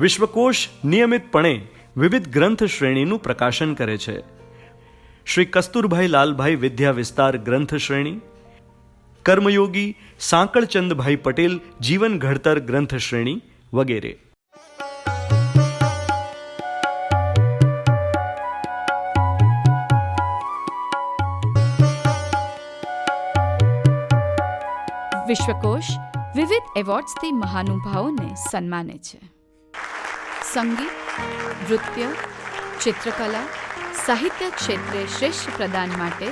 વિશ્વકોશ નિયમિતપણે વિવિધ ગ્રંથ શ્રેણીનું પ્રકાશન કરે છે. શ્રી કસ્તુરભાઈ લાલભાઈ વિદ્યા વિસ્તાર ગ્રંથ શ્રેણી, કર્મયોગી સાંકળચંદભાઈ પટેલ જીવન ઘડતર ગ્રંથ શ્રેણી વગેરે. વિશ્વકોશ વિવિધ એવોર્ડ્સથી મહાનુભાવોને સન્માને છે. સંગીત, નૃત્ય, ચિત્રકલા, સાહિત્ય ક્ષેત્રે શ્રેષ્ઠ પ્રદાન માટે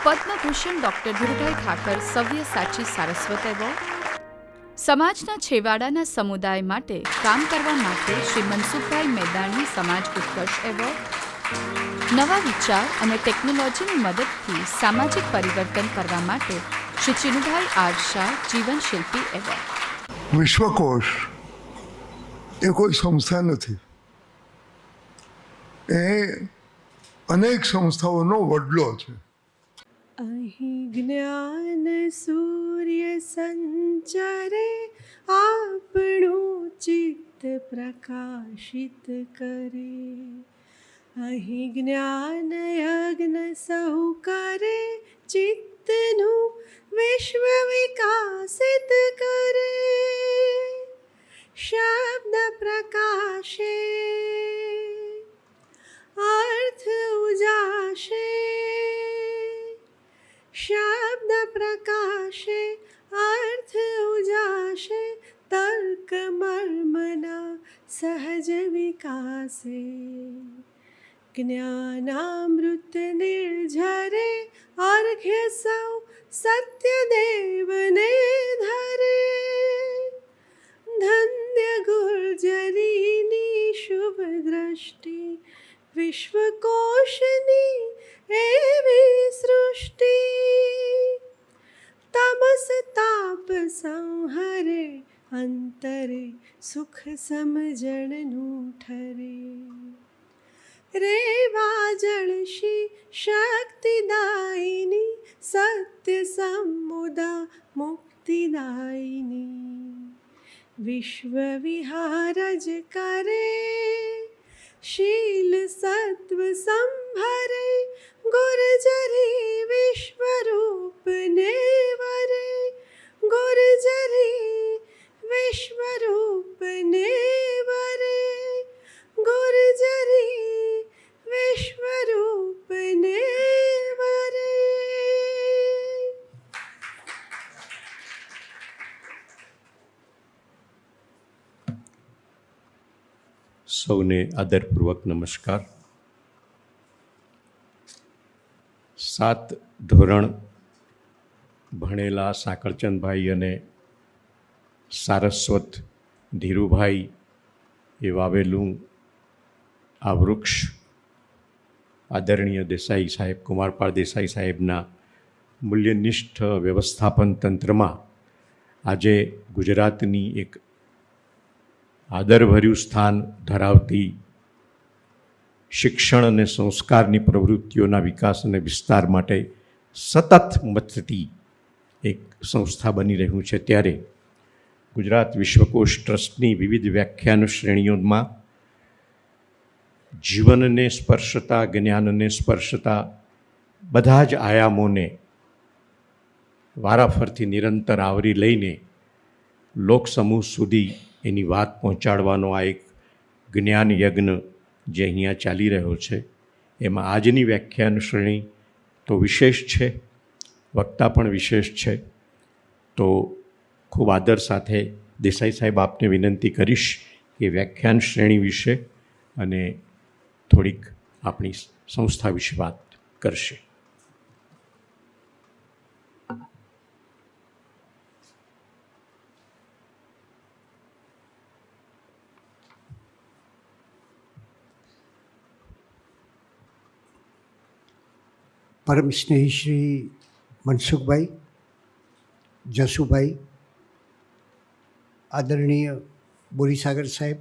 પદ્મભૂષણ ડૉક્ટર ધીરુભાઈ ઠાકર સવ્યસાચી સારસ્વત એવોર્ડ, સમાજના છેવાડાના સમુદાય માટે કામ કરવા માટે શ્રી મનસુખભાઈ મેદાણી સમાજ ઉત્કર્ષ એવોર્ડ, નવા વિચાર અને ટેકનોલોજીની મદદથી સામાજિક પરિવર્તન કરવા માટે શ્રી ચિનુભાઈ આર શાહ જીવન શિલ્પી એવોર્ડ. વિશ્વકોશ એ કોઈ સંસ્થા નથી, એ અનેક સંસ્થાઓનો વડલો છે. અહીં જ્ઞાન સૂર્ય સંચરે આપણું ચિત્ત પ્રકાશિત કરે. અહીં જ્ઞાન યજ્ઞ સહુ કરે ચિત્તનું વિશ્વ વિકાસિત કરે. શબ્દ પ્રકાશે અર્થ ઉજાશે, શબ્દ પ્રકાશે અર્થ ઉજાશે, તર્ક મર્મના સહજ વિકાસે. જ્ઞાનામૃત નિર્ઝરે અર્ઘ્ય સૌ સત્યદેવને ધરે. ધન્ય ગુર્જરીની શુભ દ્રષ્ટિ, વિશ્વકોશની એવી સૃષ્ટિ. તમસ તાપ સંહરે અંતરે સુખ સમજણનું ઠરે. રેવા જળશી શક્તિદાયિની, સત્ય સમુદા મુક્તિદાયિની. વિશ્વ વિહાર જ કરે શીલ સત્વ સંભરે. ગુર્જરી વિશ્વરૂપને વરે, ગુર્જરી વિશ્વરૂપને વરે, ગુર્જરી વિશ્વરૂપને વરે. સૌને આદરપૂર્વક નમસ્કાર. 7 ધોરણ ભણેલા સાંકળચંદભાઈ અને સારસ્વત ધીરુભાઈ એ વાવેલું આ વૃક્ષ આદરણીય દેસાઈ સાહેબ, કુમારપાળ દેસાઈ સાહેબના મૂલ્યનિષ્ઠ વ્યવસ્થાપન તંત્રમાં આજે ગુજરાતની એક આદરભર્યું સ્થાન ધરાવતી શિક્ષણ અને સંસ્કારની પ્રવૃત્તિઓના વિકાસ અને વિસ્તાર માટે સતત મથતી એક સંસ્થા બની રહ્યું છે. ત્યારે ગુજરાત વિશ્વકોશ ટ્રસ્ટની વિવિધ વ્યાખ્યાન શ્રેણીઓમાં જીવનને સ્પર્શતા, જ્ઞાનને સ્પર્શતા બધા જ આયામોને વારાફરતી નિરંતર આવરી લઈને લોકસમૂહ સુધી એની વાત પહોંચાડવાનો આ એક જ્ઞાન યજ્ઞ જે અહીંયા ચાલી રહ્યો છે, એમાં આજની વ્યાખ્યાન શ્રેણી તો વિશેષ છે, વક્તા પણ વિશેષ છે. તો ખૂબ આદર સાથે દેસાઈ સાહેબ આપને વિનંતી કરીશ કે વ્યાખ્યાન શ્રેણી વિશે અને થોડીક આપણી સંસ્થા વિશે વાત કરશે. પરમ સ્નેહી શ્રી મનસુખભાઈ, જસુભાઈ, આદરણીય બોરીસાગર સાહેબ,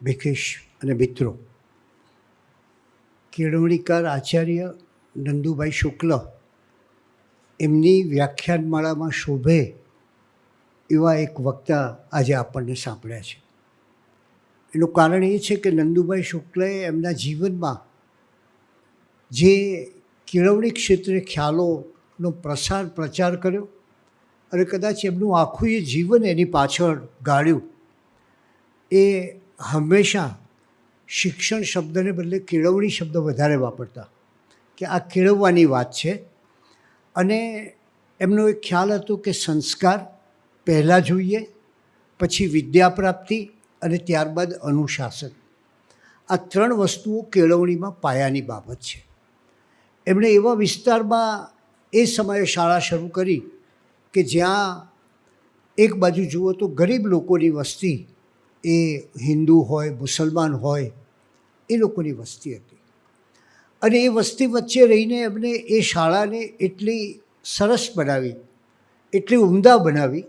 ભીખેશ અને મિત્રો, કેળવણીકાર આચાર્ય નંદુભાઈ શુક્લ એમની વ્યાખ્યાનમાળામાં શોભે એવા એક વક્તા આજે આપણને સાંભળ્યા છે. એનું કારણ એ છે કે નંદુભાઈ શુક્લએ એમના જીવનમાં જે કેળવણી ક્ષેત્રે ખ્યાલોનો પ્રચાર કર્યો અને કદાચ એમનું આખું એ જીવન એની પાછળ ગાળ્યું, એ હંમેશા શિક્ષણ શબ્દને બદલે કેળવણી શબ્દ વધારે વાપરતા, કે આ કેળવવાની વાત છે. અને એમનો એક ખ્યાલ હતો કે સંસ્કાર પહેલાં જોઈએ, પછી વિદ્યા પ્રાપ્તિ અને ત્યારબાદ અનુશાસન. આ 3 વસ્તુઓ કેળવણીમાં પાયાની બાબત છે. એમણે એવા વિસ્તારમાં એ સમયે શાળા શરૂ કરી કે જ્યાં એક બાજુ જુઓ તો ગરીબ લોકોની વસ્તી, એ હિન્દુ હોય, મુસલમાન હોય, એ લોકોની વસ્તી હતી. અને એ વસ્તી વચ્ચે રહીને એમણે એ શાળાને એટલી સરસ બનાવી, એટલી ઉમદા બનાવી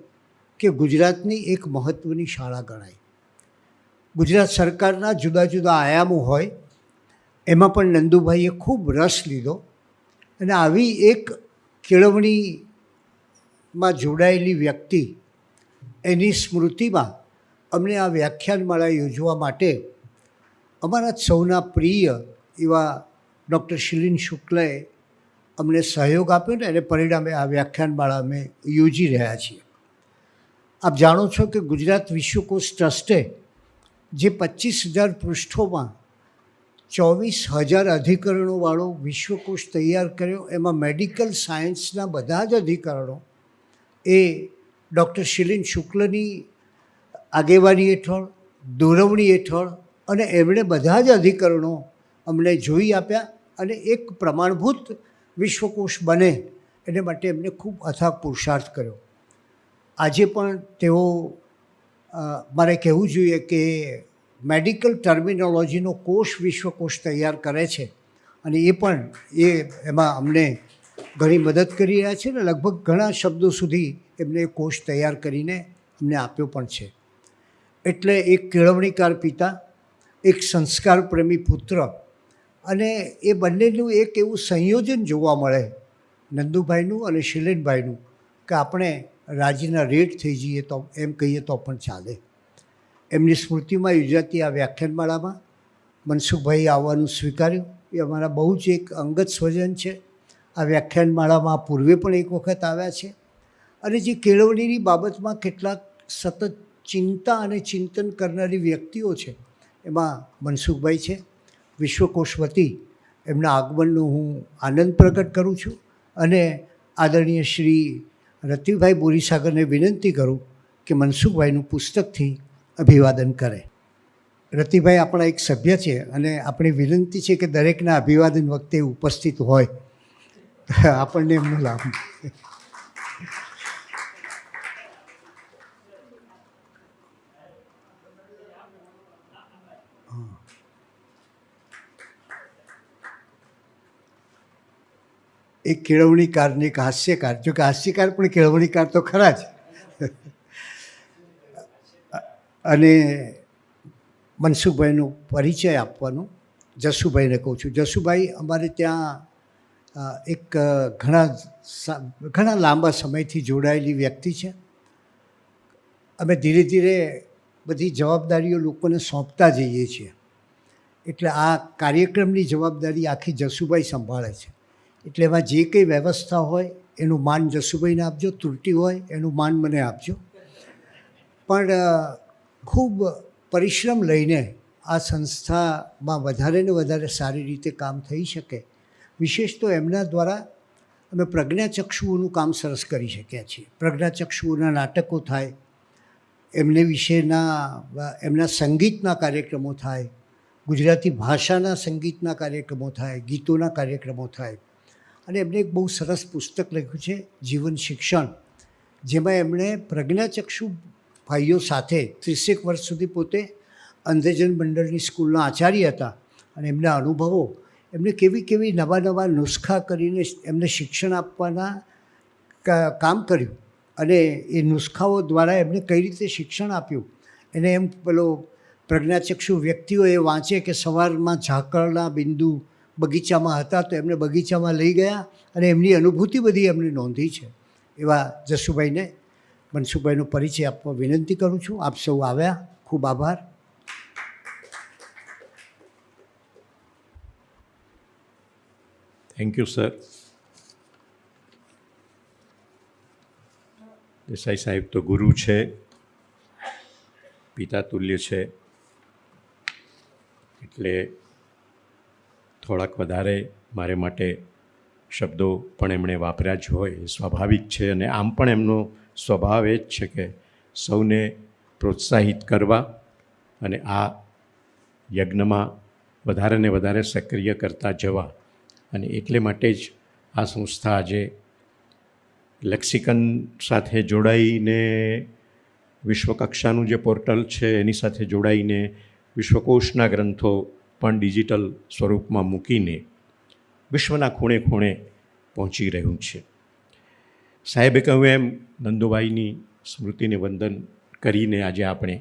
કે ગુજરાતની એક મહત્ત્વની શાળા ગણાય. ગુજરાત સરકારના જુદા જુદા આયામો હોય, એમાં પણ નંદુભાઈએ ખૂબ રસ લીધો અને આવી એક કેળવણીમાં જોડાયેલી વ્યક્તિ, એની સ્મૃતિમાં અમને આ વ્યાખ્યાનમાળા યોજવા માટે અમારા સૌના પ્રિય એવા ડૉક્ટર શિલીન શુક્લએ અમને સહયોગ આપ્યો ને એને પરિણામે આ વ્યાખ્યાનમાળા અમે યોજી રહ્યા છીએ. આપ જાણો છો કે ગુજરાત વિશ્વકોશ ટ્રસ્ટે જે 25,000 પૃષ્ઠોમાં 24,000 અધિકરણોવાળો વિશ્વકોશ તૈયાર કર્યો, એમાં મેડિકલ સાયન્સના બધા જ અધિકરણો એ ડૉક્ટર શિલીન શુક્લની આગેવાની હેઠળ, દોરવણી હેઠળ, અને એમણે બધા જ અધિકરણો અમને જોઈ આપ્યા અને એક પ્રમાણભૂત વિશ્વકોશ બને એને માટે એમને ખૂબ અથાગ પુરુષાર્થ કર્યો. આજે પણ તેઓ, મારે કહેવું જોઈએ કે મેડિકલ ટર્મિનોલોજીનો કોષ વિશ્વકોશ તૈયાર કરે છે અને એ પણ એમાં અમને ઘણી મદદ કરી રહ્યા છે ને લગભગ ઘણા શબ્દો સુધી એમને કોષ તૈયાર કરીને અમને આપ્યો પણ છે. એટલે એક કેળવણીકાર પિતા, એક સંસ્કાર પ્રેમી પુત્ર, અને એ બંનેનું એક એવું સંયોજન જોવા મળે નંદુભાઈનું અને શિલેનભાઈનું કે આપણે રાજીના રેડ થઈ જઈએ તો એમ કહીએ તો પણ ચાલે. એમની સ્મૃતિમાં યોજાતી આ વ્યાખ્યાનમાળામાં મનસુખભાઈ આવવાનું સ્વીકાર્યું. એ અમારા બહુ જ એક અંગત સ્વજન છે. આ વ્યાખ્યાનમાળામાં પૂર્વે પણ એક વખત આવ્યા છે અને જે કેળવણીની બાબતમાં કેટલાક સતત ચિંતા અને ચિંતન કરનારી વ્યક્તિઓ છે, એમાં મનસુખભાઈ છે. વિશ્વકોશ વતી એમના આગમનનો હું આનંદ પ્રગટ કરું છું અને આદરણીય શ્રી રતિભાઈ બોરીસાગરને વિનંતી કરું કે મનસુખભાઈનું પુસ્તકથી અભિવાદન કરે. રતિભાઈ આપણા એક સભ્ય છે અને આપણી વિનંતી છે કે દરેકના અભિવાદન વખતે ઉપસ્થિત હોય, આપણને એમનો લાભ. એક કેળવણીકાર ને એક હાસ્યકાર, જો કે હાસ્યકાર પણ કેળવણીકાર તો ખરા જ. અને મનસુખભાઈનો પરિચય આપવાનો જસુભાઈને કહું છું. જસુભાઈ અમારે ત્યાં એક ઘણા લાંબા સમયથી જોડાયેલી વ્યક્તિ છે. અમે ધીરે ધીરે બધી જવાબદારીઓ લોકોને સોંપતા જઈએ છીએ. એટલે આ કાર્યક્રમની જવાબદારી આખી જસુભાઈ સંભાળે છે. એટલે એમાં જે કંઈ વ્યવસ્થા હોય એનું માન જસુભાઈને આપજો, ત્રુટિ હોય એનું માન મને આપજો. પણ ખૂબ પરિશ્રમ લઈને આ સંસ્થામાં વધારે ને વધારે સારી રીતે કામ થઈ શકે, વિશેષ તો એમના દ્વારા અમે પ્રજ્ઞાચક્ષુઓનું કામ સરસ કરી શક્યા છીએ. પ્રજ્ઞાચક્ષુઓના નાટકો થાય, એમને વિશેના એમના સંગીતના કાર્યક્રમો થાય, ગુજરાતી ભાષાના સંગીતના કાર્યક્રમો થાય, ગીતોના કાર્યક્રમો થાય. અને એમણે એક બહુ સરસ પુસ્તક લખ્યું છે જીવન શિક્ષણ, જેમાં એમણે પ્રજ્ઞાચક્ષુ ભાઈઓ સાથે 30 વર્ષ સુધી પોતે અંધજન મંડળની સ્કૂલના આચાર્ય હતા અને એમના અનુભવો, એમને કેવી કેવી નવા નવા નુસ્ખા કરીને એમને શિક્ષણ આપવાના કામ કર્યું અને એ નુસ્ખાઓ દ્વારા એમને કઈ રીતે શિક્ષણ આપ્યું એને એમ પેલો પ્રજ્ઞાચક્ષુ વ્યક્તિઓ એ વાંચે કે સવારમાં ઝાકળના બિંદુ બગીચામાં હતા તો એમને બગીચામાં લઈ ગયા અને એમની અનુભૂતિ બધી એમને નોંધી છે. એવા જસુભાઈને, મનસુખભાઈનો પરિચય આપવા વિનંતી કરું છું. આપ સૌ આવ્યા, ખૂબ આભાર. Thank you sir. દેસાઈ સાહેબ તો ગુરુ છે, પિતા તુલ્ય છે, એટલે થોડાક વધારે મારે માટે શબ્દો પણ એમણે વાપર્યા જ હોય એ સ્વાભાવિક છે. અને આમ પણ એમનો સ્વભાવ એ જ છે કે સૌને પ્રોત્સાહિત કરવા અને આ યજ્ઞમાં વધારે ને વધારે સક્રિય કરતા જવા. અને એટલે માટે જ આ સંસ્થા આજે લેક્સિકન સાથે જોડાઈને વિશ્વકક્ષાનું જે પોર્ટલ છે એની સાથે જોડાઈને વિશ્વકોશના ગ્રંથો પણ ડિજિટલ સ્વરૂપમાં મૂકીને વિશ્વના ખૂણે ખૂણે પહોંચી રહ્યું છે. સાહેબે કહ્યું એમ નંદુભાઈની સ્મૃતિને વંદન કરીને આજે આપણે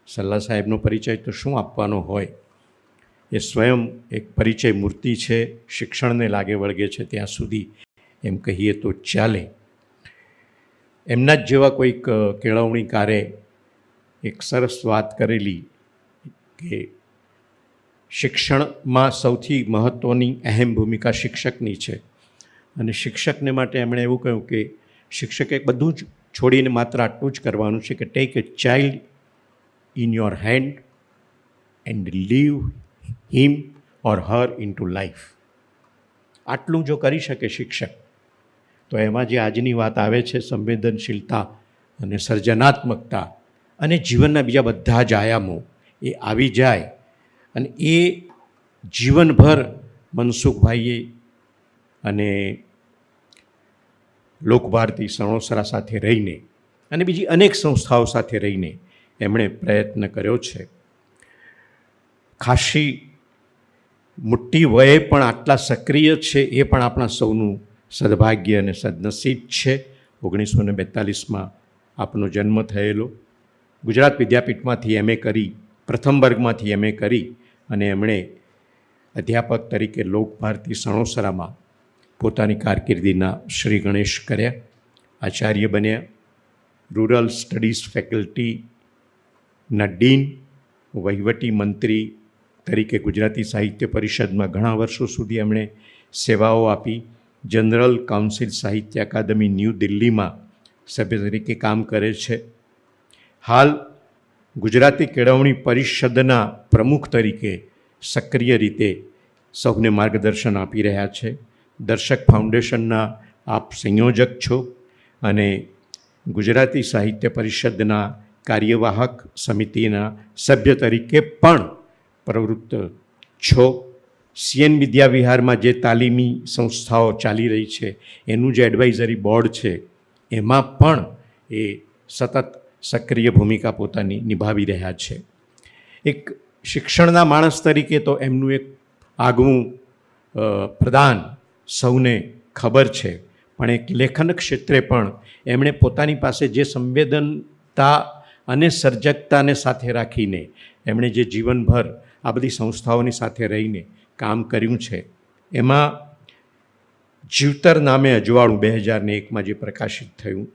સલ્લા સાહેબનો પરિચય તો શું આપવાનો હોય, એ સ્વયં એક પરિચય મૂર્તિ છે, શિક્ષણને લાગે વળગે છે ત્યાં સુધી એમ કહીએ તો ચાલે. એમના જ જેવા કોઈક કેળવણીકારે એક સરસ વાત કરેલી કે શિક્ષણમાં સૌથી મહત્ત્વની અહેમ ભૂમિકા શિક્ષકની છે. અને શિક્ષકને માટે એમણે એવું કહ્યું કે શિક્ષકે બધું જ છોડીને માત્ર આટલું જ કરવાનું છે કે take a child in your hand and leave him or her into life. આટલું જો કરી શકે શિક્ષક, તો એમાં જે આજની વાત આવે છે સંવેદનશીલતા અને સર્જનાત્મકતા અને જીવનના બીજા બધા જ આયામો એ આવી જાય. અને એ જીવનભર મનસુખભાઈએ અને લોકભારતી સણોસરા સાથે રહીને અને બીજી અનેક સંસ્થાઓ સાથે રહીને એમણે પ્રયત્ન કર્યો છે. ખાસી મોટી વયે પણ આટલા સક્રિય છે એ પણ આપણા સૌનું સદભાગ્ય અને સદનસીબ છે. 1942માં આપનો જન્મ થયેલો. ગુજરાત વિદ્યાપીઠમાંથી MA કરી, પ્રથમ વર્ગમાંથી MA કરી અને એમણે અધ્યાપક તરીકે લોકભારતી સણોસરામાં પોતાની કારકિર્દીના શ્રી ગણેશ કર્યા. આચાર્ય બન્યા. રૂરલ સ્ટડીઝ ફેકલ્ટીના ડીન, વહીવટી મંત્રી તરીકે ગુજરાતી સાહિત્ય પરિષદમાં ઘણા વર્ષો સુધી એમણે સેવાઓ આપી. General council Sahitya Akademi new દિલ્હીમાં સભ્ય તરીકે કામ કરે છે. હાલ ગુજરાતી કેળવણી પરિષદના પ્રમુખ તરીકે સક્રિય રીતે સૌને માર્ગદર્શન આપી રહ્યા છે. દર્શક ફાઉન્ડેશનના આપ સંયોજક છો અને ગુજરાતી સાહિત્ય પરિષદના કાર્યવાહક સમિતિના સભ્ય તરીકે પણ પ્રવૃત્ત છો. CN વિદ્યાવિહારમાં જે તાલીમી સંસ્થાઓ ચાલી રહી છે એનું જે એડવાઇઝરી બોર્ડ છે એમાં પણ એ સતત સક્રિય ભૂમિકા પોતાની નિભાવી રહ્યા છે. એક શિક્ષણના માણસ તરીકે તો એમનું એક આગવું પ્રદાન સૌને ખબર છે, પણ એક લેખન ક્ષેત્રે પણ એમણે પોતાની પાસે જે સંવેદનતા અને સર્જકતાને સાથે રાખીને એમણે જે જીવનભર આ બધી સંસ્થાઓની સાથે રહીને કામ કર્યું છે, એમાં જીવતર નામે અજવાળું 2001માં જે પ્રકાશિત થયું,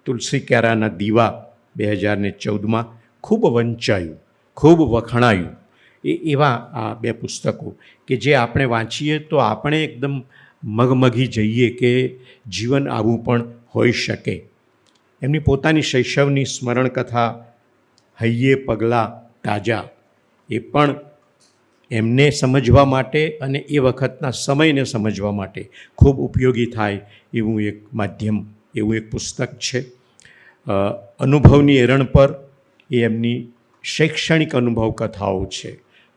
તુલસી ક્યારાના દીવા 2014માં ખૂબ વંચાયું, ખૂબ વખણાયું. એવા આ બે પુસ્તકો કે જે આપણે વાંચીએ તો આપણે એકદમ મગમગી જઈએ કે જીવન આવું પણ હોઈ શકે. એમની પોતાની શૈશવની સ્મરણ કથા હૈયે પગલાં તાજા, એ પણ એમને સમજવા માટે અને એ વખતના સમયને સમજવા માટે ખૂબ ઉપયોગી થાય એવું એક માધ્યમ, એવું એક પુસ્તક છે. અનુભવની એરણ પર એ એમની શૈક્ષણિક અનુભવ કથાઓ છે.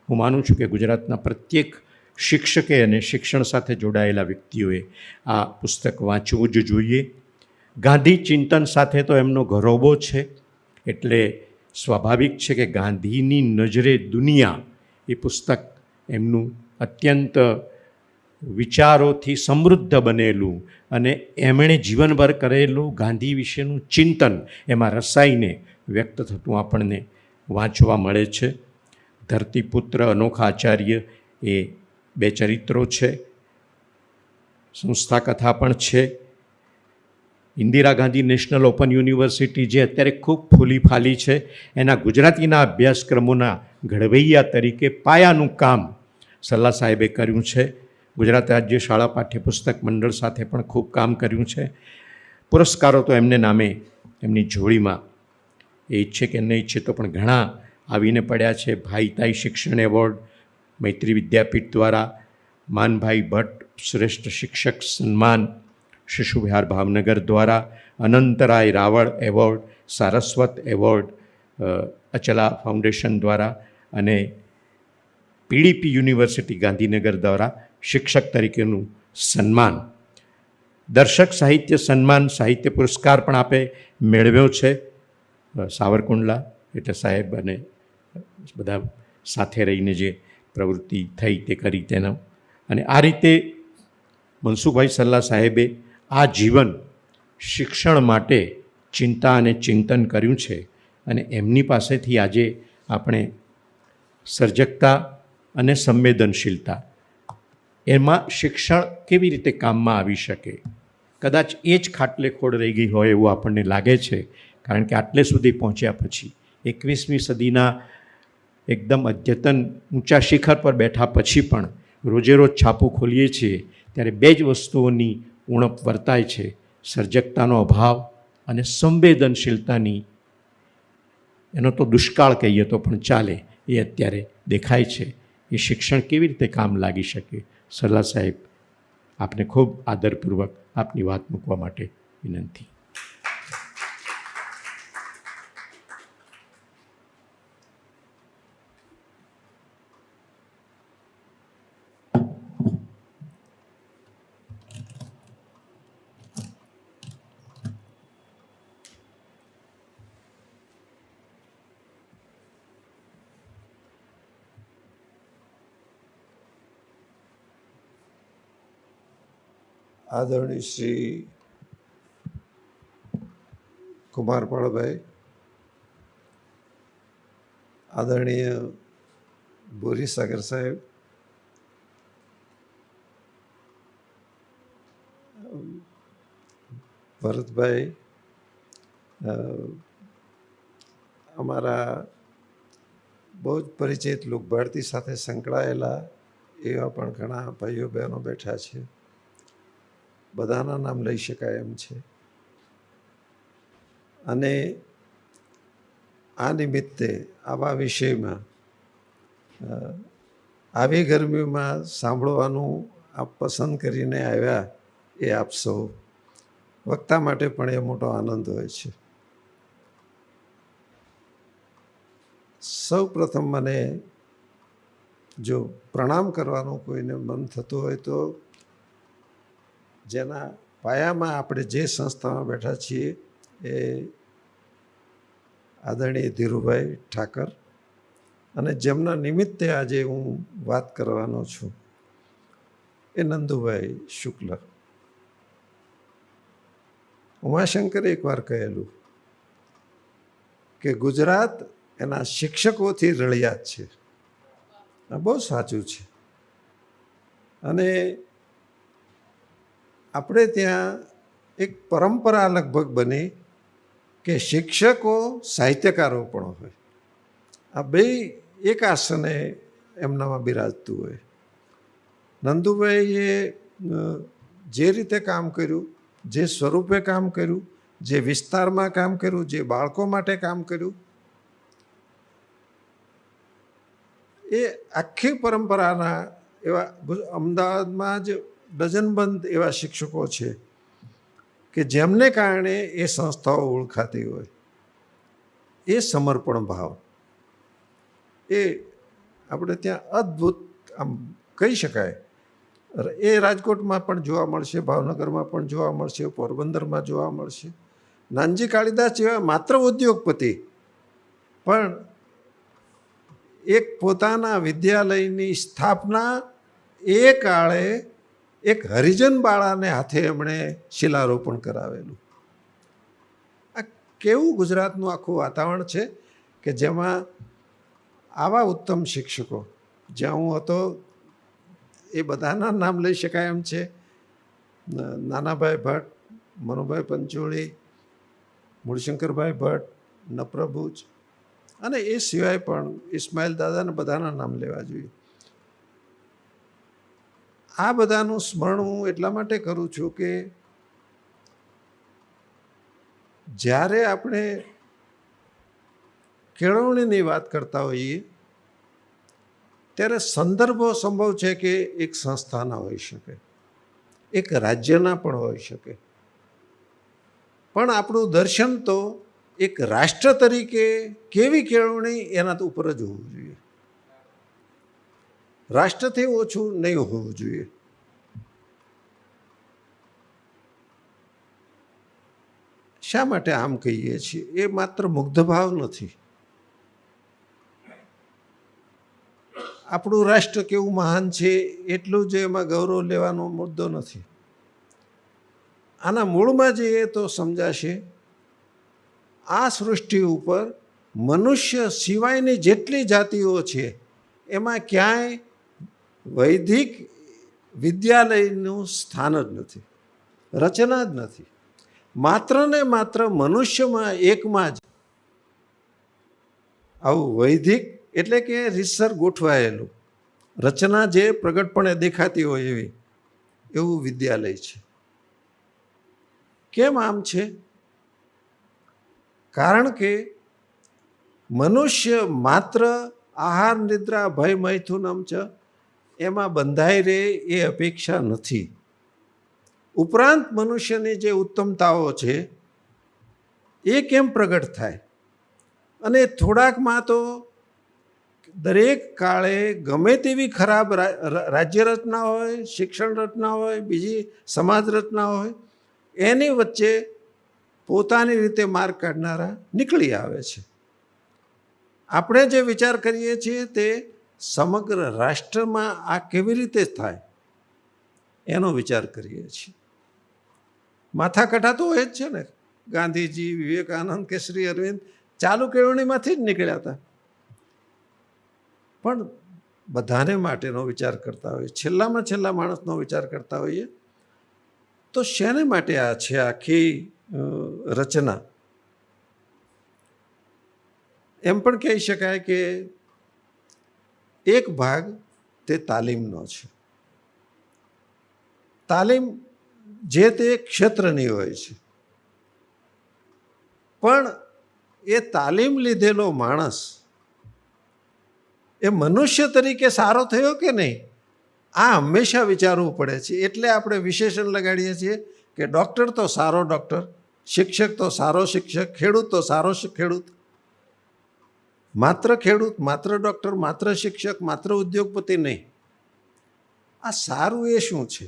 હું માનું છું કે ગુજરાતના પ્રત્યેક શિક્ષકે અને શિક્ષણ સાથે જોડાયેલા વ્યક્તિઓએ આ પુસ્તક વાંચવું જ જોઈએ. ગાંધી ચિંતન સાથે તો એમનો ઘરોબો છે, એટલે સ્વાભાવિક છે કે ગાંધીની નજરે દુનિયા એ પુસ્તક એમનું અત્યંત વિચારોથી સમૃદ્ધ બનેલું અને એમણે જીવનભર કરેલું ગાંધી વિશેનું ચિંતન એમાં રસાઈને વ્યક્ત થતું આપણને વાંચવા મળે છે. ધરતીપુત્ર અનોખા આચાર્ય એ બે ચરિત્રો છે. સંસ્થા કથા પણ છે. Indira Gandhi national open university જે અત્યારે ખૂબ ફૂલી ફાલી છે, એના ગુજરાતીના અભ્યાસક્રમોના ઘડવૈયા તરીકે પાયાનું કામ સલ્લા સાહેબે કર્યું છે. ગુજરાત રાજ્ય શાળા પાઠ્યપુસ્તક મંડળ સાથે પણ ખૂબ કામ કર્યું છે. પુરસ્કારો તો એમને નામે એમની જોડીમાં એ ઈચ્છે કે ન ઈચ્છે તો પણ ઘણા આવીને પડ્યા છે. ભાઈતાઈ શિક્ષણ એવોર્ડ મૈત્રી વિદ્યાપીઠ દ્વારા, માનભાઈ ભટ્ટ શ્રેષ્ઠ શિક્ષક સન્માન શિશુ વિહાર ભાવનગર દ્વારા, Anantrai Raval award, Saraswat award Achala foundation દ્વારા અને પીડીપી યુનિવર્સિટી ગાંધીનગર દ્વારા શિક્ષક તરીકેનું સન્માન, દર્શક સાહિત્ય સન્માન સાહિત્ય પુરસ્કાર પણ આપે મેળવ્યો છે. સાવરકુંડલા એટલે સાહેબ અને બધા સાથે રહીને જે પ્રવૃત્તિ થઈ તે કરી તેનો. અને આ રીતે મનસુખભાઈ સલ્લા સાહેબે આ જીવન શિક્ષણ માટે ચિંતા અને ચિંતન કર્યું છે. અને એમની પાસેથી આજે આપણે સર્જકતા અને સંવેદનશીલતા એમાં શિક્ષણ કેવી રીતે કામમાં આવી શકે, કદાચ એ જ ખાટલે ખોડ રહી ગઈ હોય એવું આપણને લાગે છે. કારણ કે આટલે સુધી પહોંચ્યા પછી 21મી સદીના એકદમ અદ્યતન ઊંચા શિખર પર બેઠા પછી પણ રોજે રોજ છાપું ખોલીએ છીએ ત્યારે બે જ વસ્તુઓની ઉણપ વર્તાય છે: સર્જકતાનો અભાવ અને સંવેદનશીલતાની, એનો તો દુષ્કાળ કહીએ તો પણ ચાલે, એ અત્યારે દેખાય છે. એ શિક્ષણ કેવી રીતે કામ લાગી શકે? સલ્લા સાહેબ, આપને ખૂબ આદરપૂર્વક આપની વાત મૂકવા માટે વિનંતી. આદરણીય શ્રી કુમારપાળભાઈ, આદરણીય બોરીસાગર સાહેબ, ભરતભાઈ, અમારા બહુ જ પરિચિત લોક ભારતી સાથે સંકળાયેલા એવા પણ ઘણા ભાઈઓ બહેનો બેઠા છે. બધાના નામ લઈ શકાય એમ છે. અને આ નિમિત્તે આવા વિષયમાં આવી ગરમીમાં સાંભળવાનું આપ પસંદ કરીને આવ્યા એ આપ સૌ વક્તા માટે પણ એ મોટો આનંદ હોય છે. સૌ પ્રથમ મને જો પ્રણામ કરવાનું કોઈને મન થતું હોય તો જેના પાયામાં આપણે જે સંસ્થામાં બેઠા છીએ એ આદરણીય ધીરુભાઈ ઠાકર અને જેમના નિમિત્તે આજે હું વાત કરવાનો છું એ નંદુભાઈ શુક્લ. ઉમાશંકરે એકવાર કહેલું કે ગુજરાત એના શિક્ષકોથી રળિયાત છે. આ બહુ સાચું છે. અને આપણે ત્યાં એક પરંપરા લગભગ બની કે શિક્ષકો સાહિત્યકારો પણ હોય. આ બે એક આસને એમનામાં બિરાજતું હોય. નંદુભાઈએ જે રીતે કામ કર્યું, જે સ્વરૂપે કામ કર્યું, જે વિસ્તારમાં કામ કર્યું, જે બાળકો માટે કામ કર્યું, એ આખી પરંપરાના એવા અમદાવાદમાં જ ડઝનબંધ એવા શિક્ષકો છે કે જેમને કારણે એ સંસ્થાઓ ઓળખાતી હોય. એ સમર્પણ ભાવ એ આપણે ત્યાં અદ્ભુત આમ કહી શકાય. એ રાજકોટમાં પણ જોવા મળશે, ભાવનગરમાં પણ જોવા મળશે, પોરબંદરમાં જોવા મળશે. નાનજી કાળીદાસ જેવા માત્ર ઉદ્યોગપતિ પણ એક પોતાના વિદ્યાલયની સ્થાપના એ કાળે એક હરિજન બાળાને હાથે એમણે શિલારોપણ કરાવેલું. આ કેવું ગુજરાતનું આખું વાતાવરણ છે કે જેમાં આવા ઉત્તમ શિક્ષકો, જ્યાં હું હતો એ બધાના નામ લઈ શકાય એમ છે. નાનાભાઈ ભટ્ટ, મનુભાઈ પંચોળી, મૂળશંકરભાઈ ભટ્ટ, નપ્રભુજ, અને એ સિવાય પણ ઇસ્માઇલ દાદાને બધાના નામ લેવા જોઈએ. આ બધાનું સ્મરણ હું એટલા માટે કરું છું કે જ્યારે આપણે કેળવણીની વાત કરતા હોઈએ ત્યારે સંદર્ભો સંભવ છે કે એક સંસ્થાના હોઈ શકે, એક રાજ્યના પણ હોઈ શકે, પણ આપણું દર્શન તો એક રાષ્ટ્ર તરીકે કેવી કેળવણી એના ઉપર જ હોવું જોઈએ. રાષ્ટ્રથી ઓછું નહીં હોવું જોઈએ. શા માટે આમ કહીએ છીએ? એ માત્ર મુગ્ધ ભાવ નથી. આપણું રાષ્ટ્ર કેવું મહાન છે એટલું જ એમાં ગૌરવ લેવાનો મુદ્દો નથી. આના મૂળમાં જઈએ તો સમજાશે, આ સૃષ્ટિ ઉપર મનુષ્ય સિવાયની જેટલી જાતિઓ છે એમાં ક્યાંય વૈદિક વિદ્યાલયનું સ્થાન જ નથી, રચના જ નથી. માત્ર ને માત્ર મનુષ્યમાં એકમાં જ આવું વૈદિક એટલે કે રીતસર ગોઠવાયેલું, રચના જે પ્રગટપણે દેખાતી હોય એવું વિદ્યાલય છે. કેમ આમ છે? કારણ કે મનુષ્ય માત્ર આહાર નિદ્રા ભય મૈથુનમ ચ એમાં બંધાઈ રહે એ અપેક્ષા નથી. ઉપરાંત મનુષ્યની જે ઉત્તમતાઓ છે એ કેમ પ્રગટ થાય? અને થોડાકમાં તો દરેક કાળે ગમે તેવી ખરાબ રાજ્ય રચના હોય, શિક્ષણ રચના હોય, બીજી સમાજ રચના હોય, એની વચ્ચે પોતાની રીતે માર્ગ કાઢનારા નીકળી આવે છે. આપણે જે વિચાર કરીએ છીએ તે સમગ્ર રાષ્ટ્રમાં આ કેવી રીતે થાય એનો વિચાર કરીએ છીએ. માથા કઢા તો હોય જ છે ને. ગાંધીજી, વિવેકાનંદ કે શ્રી અરવિંદ ચાલુ કેળવણીમાંથી જ નીકળ્યા હતા. પણ બધાને માટેનો વિચાર કરતા હોઈએ, છેલ્લામાં છેલ્લા માણસનો વિચાર કરતા હોઈએ તો શેને માટે આ છે આખી રચના? એમ પણ કહી શકાય કે એક ભાગ તે તાલીમનો છે. તાલીમ જે તે ક્ષેત્રની હોય છે, પણ એ તાલીમ લીધેલો માણસ એ મનુષ્ય તરીકે સારો થયો કે નહીં, આ હંમેશા વિચારવું પડે છે. એટલે આપણે વિશેષણ લગાડીએ છીએ કે ડૉક્ટર તો સારો ડૉક્ટર, શિક્ષક તો સારો શિક્ષક, ખેડૂત તો સારો ખેડૂત. માત્ર ખેડૂત, માત્ર ડૉક્ટર, માત્ર શિક્ષક, માત્ર ઉદ્યોગપતિ નહીં. આ સારું એ શું છે?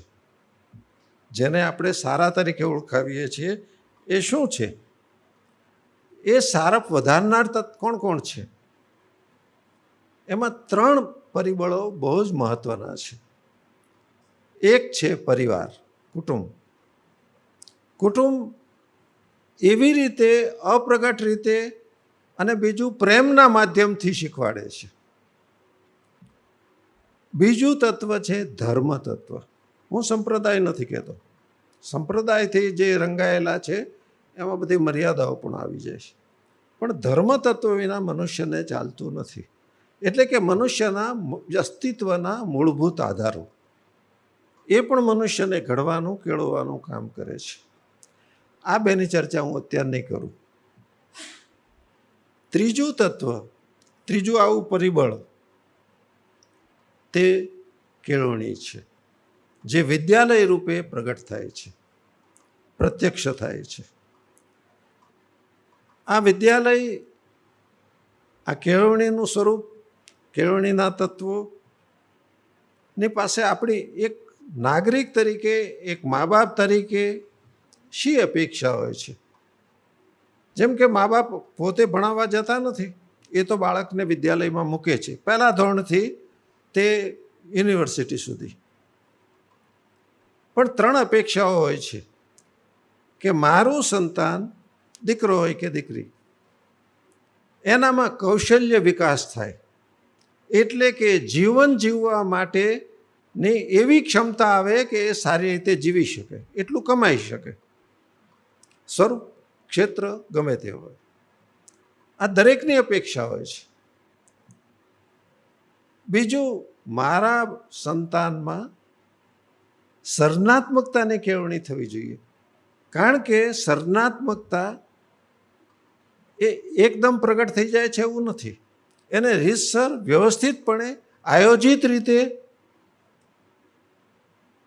જેને આપણે સારા તરીકે ઓળખાવીએ છીએ એ શું છે? એ સારપ વધારનાર કોણ કોણ છે? એમાં 3 પરિબળો બહુ જ મહત્વના છે. એક છે પરિવાર, કુટુંબ. કુટુંબ એવી રીતે અપ્રગટ રીતે અને બીજું પ્રેમના માધ્યમથી શીખવાડે છે. બીજું તત્વ છે ધર્મ તત્વ. હું સંપ્રદાય નથી કહેતો. સંપ્રદાયથી જે રંગાયેલા છે એમાં બધી મર્યાદાઓ પણ આવી જાય છે, પણ ધર્મ તત્વ વિના મનુષ્યને ચાલતું નથી. એટલે કે મનુષ્યના અસ્તિત્વના મૂળભૂત આધારો એ પણ મનુષ્યને ઘડવાનું, કેળવવાનું કામ કરે છે. આ બેની ચર્ચા હું અત્યારે નહીં કરું. ત્રીજું તત્વ, ત્રીજું આવું પરિબળ તે કેળવણી છે, જે વિદ્યાલય રૂપે પ્રગટ થાય છે, પ્રત્યક્ષ થાય છે. આ વિદ્યાલય, આ કેળવણીનું સ્વરૂપ, કેળવણીના તત્વોની પાસે આપણી એક નાગરિક તરીકે, એક મા બાપ તરીકે શી અપેક્ષા હોય છે? જેમ કે મા બાપ પોતે ભણાવવા જતા નથી, એ તો બાળકને વિદ્યાલયમાં મૂકે છે, પહેલા ધોરણથી તે યુનિવર્સિટી સુધી. પણ 3 અપેક્ષાઓ હોય છે કે મારું સંતાન, દીકરો હોય કે દીકરી, એનામાં કૌશલ્ય વિકાસ થાય. એટલે કે જીવન જીવવા માટેની એવી ક્ષમતા આવે કે એ સારી રીતે જીવી શકે, એટલું કમાઈ શકે. સ્વરૂપ, ક્ષેત્ર ગમે તે હોય, આ દરેકની અપેક્ષા હોય છે. બીજું, મારા સંતાનમાં સર્જનાત્મકતાની કેળવણી થવી જોઈએ. કારણ કે સર્જનાત્મકતા એ એકદમ પ્રગટ થઈ જાય છે એવું નથી. એને રીતસર વ્યવસ્થિતપણે આયોજિત રીતે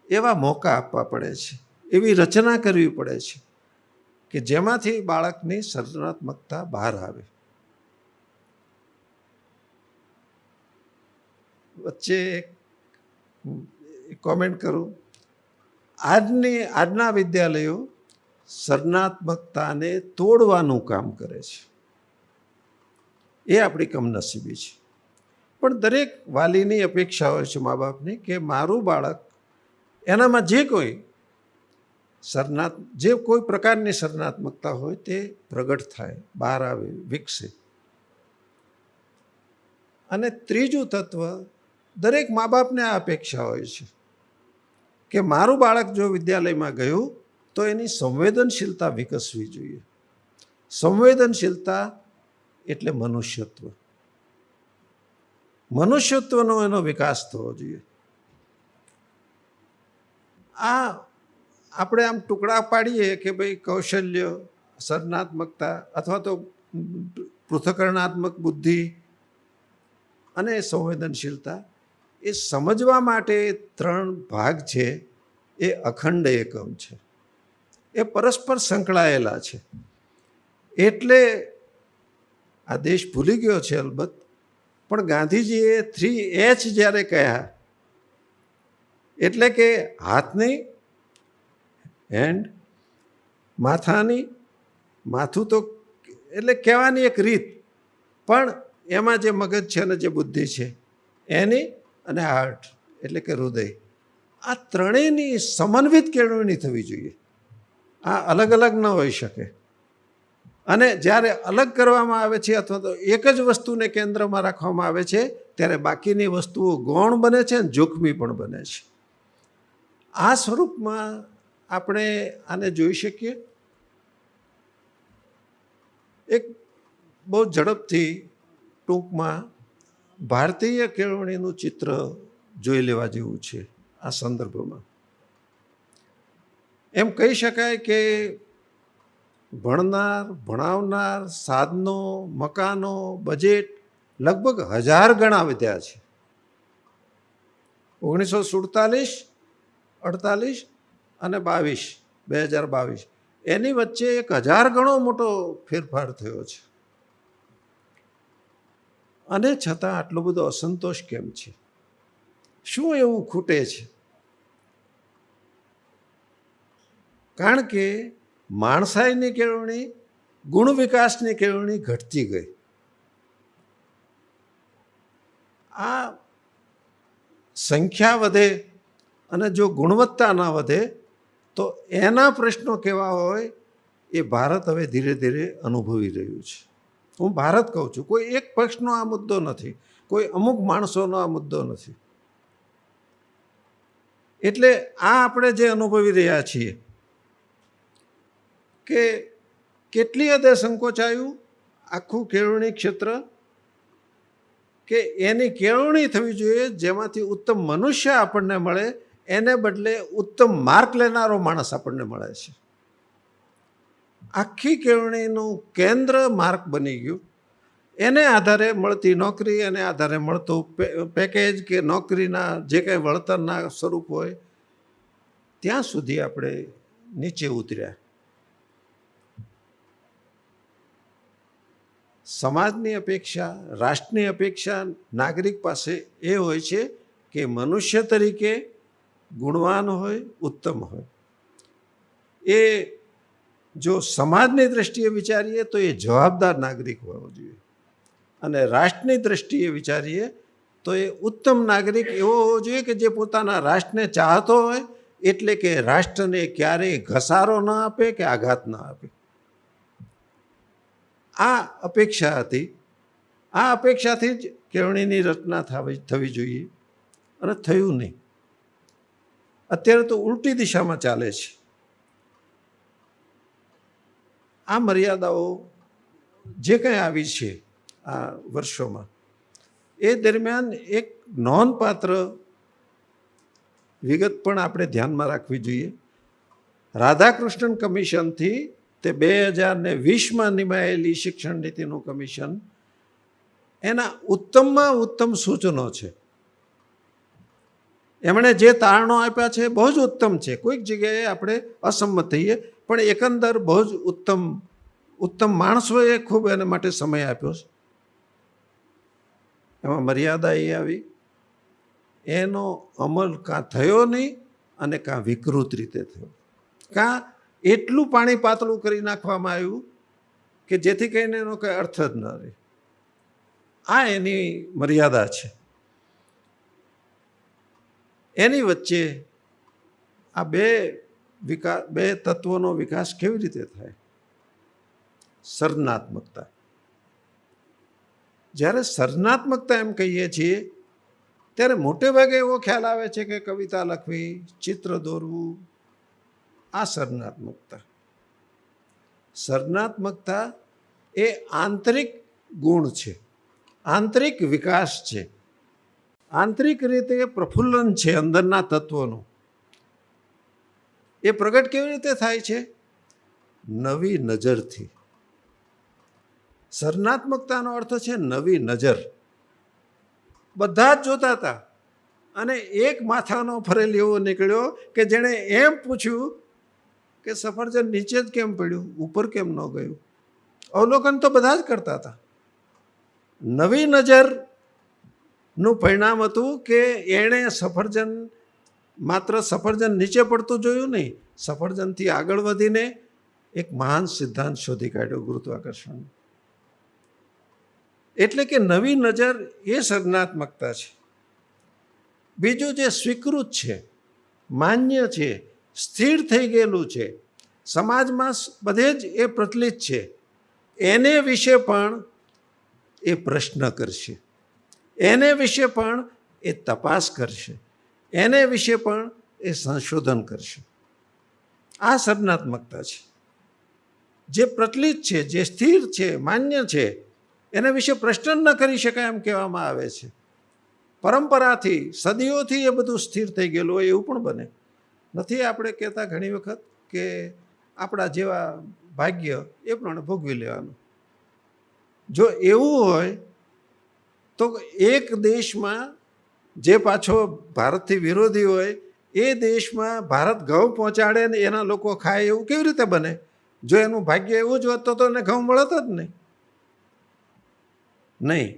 એવા મોકા આપવા પડે છે, એવી રચના કરવી પડે છે કે જેમાંથી બાળકની સર્જનાત્મકતા બહાર આવે. વચ્ચે એક કોમેન્ટ કરું. આજના વિદ્યાલયો સર્જનાત્મકતાને તોડવાનું કામ કરે છે. એ આપણી કમનસીબી છે. પણ દરેક વાલીની અપેક્ષા હોય છે, મા બાપની, કે મારું બાળક એનામાં જે કોઈ પ્રકારની સર્જનાત્મકતા હોય તે પ્રગટ થાય, બહાર આવે, વિકસે. અને ત્રીજું તત્વ, દરેક મા બાપને આ અપેક્ષા હોય છે કે મારું બાળક જો વિદ્યાલયમાં ગયું તો એની સંવેદનશીલતા વિકસવી જોઈએ. સંવેદનશીલતા એટલે મનુષ્યત્વ. મનુષ્યત્વનો એનો વિકાસ થવો જોઈએ. આ આપણે આમ ટુકડા પાડીએ કે ભાઈ કૌશલ્ય, સર્જનાત્મકતા અથવા તો પૃથક્કરણાત્મક બુદ્ધિ અને સંવેદનશીલતા, એ સમજવા માટે 3 ભાગ છે. એ અખંડ એકમ છે, એ પરસ્પર સંકળાયેલા છે. એટલે આ દેશ ભૂલી ગયો છે અલબત્ત, પણ ગાંધીજીએ 3H જ્યારે કહ્યા, એટલે કે હાથની, હેન્ડ, માથાની, માથું તો એટલે કહેવાની એક રીત, પણ એમાં જે મગજ છે અને જે બુદ્ધિ છે એની, અને હાર્ટ એટલે કે હૃદય, આ ત્રણેયની સમન્વિત કેળવણી થવી જોઈએ. આ અલગ અલગ ન હોઈ શકે. અને જ્યારે અલગ કરવામાં આવે છે અથવા તો એક જ વસ્તુને કેન્દ્રમાં રાખવામાં આવે છે ત્યારે બાકીની વસ્તુઓ ગૌણ બને છે અને જોખમી પણ બને છે. આ સ્વરૂપમાં આપણે આને જોઈ શકીએ. એક બહુ ઝડપથી ટૂંકમાં ભારતીય કેળવણીનું ચિત્ર જોઈ લેવા જેવું છે આ સંદર્ભમાં. એમ કહી શકાય કે ભણનાર, ભણાવનાર, સાધનો, મકાનો, બજેટ લગભગ 1000 ગણા વધ્યા છે. 1947, 48 અને 2022 એની વચ્ચે 1000 ગણો મોટો ફેરફાર થયો છે. અને છતાં આટલો બધો અસંતોષ કેમ છે? શું એવું ખૂટે છે? કારણ કે માણસાઈની કેળવણી, ગુણ વિકાસની કેળવણી ઘટતી ગઈ. આ સંખ્યા વધે અને જો ગુણવત્તા ન વધે તો એના પ્રશ્નો કેવા હોય એ ભારત હવે ધીરે ધીરે અનુભવી રહ્યું છે. હું ભારત કહું છું, કોઈ એક પક્ષનો આ મુદ્દો નથી, કોઈ અમુક માણસોનો આ મુદ્દો નથી. એટલે આ આપણે જે અનુભવી રહ્યા છીએ કે કેટલી હદે સંકોચાયું આખું કેળવણી ક્ષેત્ર, કે એની કેળવણી થવી જોઈએ જેમાંથી ઉત્તમ મનુષ્ય આપણને મળે, એને બદલે ઉત્તમ માર્ક લેનારો માણસ આપણને મળે છે. આખી કેળવણીનું કેન્દ્ર માર્ક બની ગયું. એને આધારે મળતી નોકરી, એને આધારે મળતું પેકેજ કે નોકરીના જે કંઈ વળતરના સ્વરૂપ હોય ત્યાં સુધી આપણે નીચે ઉતર્યા. સમાજની અપેક્ષા, રાષ્ટ્રની અપેક્ષા નાગરિક પાસે એ હોય છે કે મનુષ્ય તરીકે ગુણવાન હોય, ઉત્તમ હોય. એ જો સમાજની દ્રષ્ટિએ વિચારીએ તો એ જવાબદાર નાગરિક હોવો જોઈએ, અને રાષ્ટ્રની દ્રષ્ટિએ વિચારીએ તો એ ઉત્તમ નાગરિક એવો હોવો જોઈએ કે જે પોતાના રાષ્ટ્રને ચાહતો હોય, એટલે કે રાષ્ટ્રને ક્યારેય ઘસારો ન આપે કે આઘાત ન આપે. આ અપેક્ષા હતી. આ અપેક્ષાથી જ કેળવણીની રચના થવી જોઈએ, અને થયું નહીં. અત્યારે તો ઉલટી દિશામાં ચાલે છે. આ મર્યાદાઓ જે કંઈ આવી છે આ વર્ષોમાં, એ દરમિયાન એક નોંધપાત્ર વિગત પણ આપણે ધ્યાનમાં રાખવી જોઈએ. રાધાકૃષ્ણન કમિશનથી તે 2020માં નિમાયેલી શિક્ષણ નીતિનું કમિશન, એના ઉત્તમમાં ઉત્તમ સૂચનો છે. એમણે જે તારણો આપ્યા છે બહુ જ ઉત્તમ છે. કોઈક જગ્યાએ આપણે અસંમત થઈએ, પણ એકંદર બહુ જ ઉત્તમ માણસોએ ખૂબ એના માટે સમય આપ્યો છે. એમાં મર્યાદા એ આવી, એનો અમલ કાં થયો નહીં અને કાં વિકૃત રીતે થયો, કાં એટલું પાણી પાતળું કરી નાખવામાં આવ્યું કે જેથી કરીને એનો કંઈ અર્થ જ ન રહે. આ એની મર્યાદા છે. એની વચ્ચે આ બે તત્વોનો વિકાસ કેવી રીતે થાય? સર્જનાત્મકતા. જ્યારે સર્જનાત્મકતા એમ કહીએ છીએ ત્યારે મોટે ભાગે એવો ખ્યાલ આવે છે કે કવિતા લખવી, ચિત્ર દોરવું, આ સર્જનાત્મકતા. સર્જનાત્મકતા એ આંતરિક ગુણ છે, આંતરિક વિકાસ છે, આંતરિક રીતે પ્રફુલ્લન છે અંદરના તત્વોનું. એ પ્રગટ કેવી રીતે થાય છે? નવી નજરથી. સર્જનાત્મકતાનો અર્થ છે નવી નજર. બધા જ જોતા હતા અને એક માથાનો ફરેલ એવો નીકળ્યો કે જેણે એમ પૂછ્યું કે સફરજન નીચે જ કેમ પડ્યું, ઉપર કેમ ન ગયું? અવલોકન તો બધા જ કરતા હતા. નવી નજરનું પરિણામ હતું કે એણે માત્ર સફરજન નીચે પડતું જોયું નહીં, સફરજનથી આગળ વધીને એક મહાન સિદ્ધાંત શોધી કાઢ્યો, ગુરુત્વાકર્ષણ. એટલે કે નવી નજર એ સર્જનાત્મકતા છે. બીજું જે સ્વીકૃત છે, માન્ય છે, સ્થિર થઈ ગયેલું છે, સમાજમાં બધે જ એ પ્રચલિત છે, એને વિશે પણ એ પ્રશ્ન કરશે, એને વિશે પણ એ તપાસ કરશે, એને વિશે પણ એ સંશોધન કરશે. આ સર્જનાત્મકતા છે. જે પ્રચલિત છે, જે સ્થિર છે, માન્ય છે, એના વિશે પ્રશ્ન ન કરી શકાય એમ કહેવામાં આવે છે. પરંપરાથી, સદીઓથી એ બધું સ્થિર થઈ ગયેલું હોય એવું પણ બને. નથી આપણે કહેતા ઘણી વખત કે આપણા જેવા ભાગ્ય એ પ્રમાણે ભોગવી લેવાનું. જો એવું હોય તો એક દેશમાં જે પાછો ભારતથી વિરોધી હોય, એ દેશમાં ભારત ઘઉં પહોંચાડે ને એના લોકો ખાય એવું કેવી રીતે બને? જો એનું ભાગ્ય એવું જ હોત તો એને ઘઉં મળત જ નહીં. નહીં,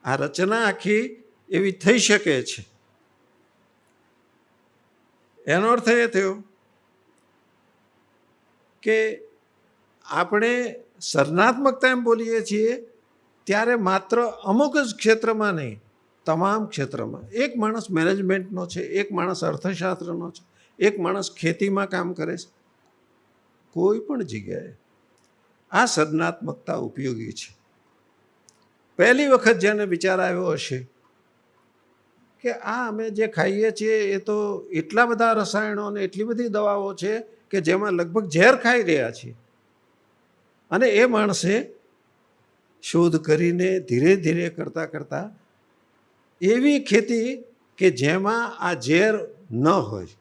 આ રચના આખી એવી થઈ શકે છે. એનો અર્થ એ થયો કે આપણે સર્જનાત્મકતા એમ બોલીએ છીએ ત્યારે માત્ર અમુક જ ક્ષેત્રમાં નહીં, તમામ ક્ષેત્રમાં. એક માણસ મેનેજમેન્ટનો છે, એક માણસ અર્થશાસ્ત્રનો છે, એક માણસ ખેતીમાં કામ કરે છે. કોઈ પણ જગ્યાએ આ સર્જનાત્મકતા ઉપયોગી છે. પહેલી વખત જેને વિચાર આવ્યો હશે કે આ અમે જે ખાઈએ છીએ એ તો એટલા બધા રસાયણો અને એટલી બધી દવાઓ છે કે જેમાં લગભગ ઝેર ખાઈ રહ્યા છીએ, અને એ માણસે શોધ કરીને ધીરે ધીરે કરતાં એવી ખેતી કે જેમાં આ ઝેર ન હોય.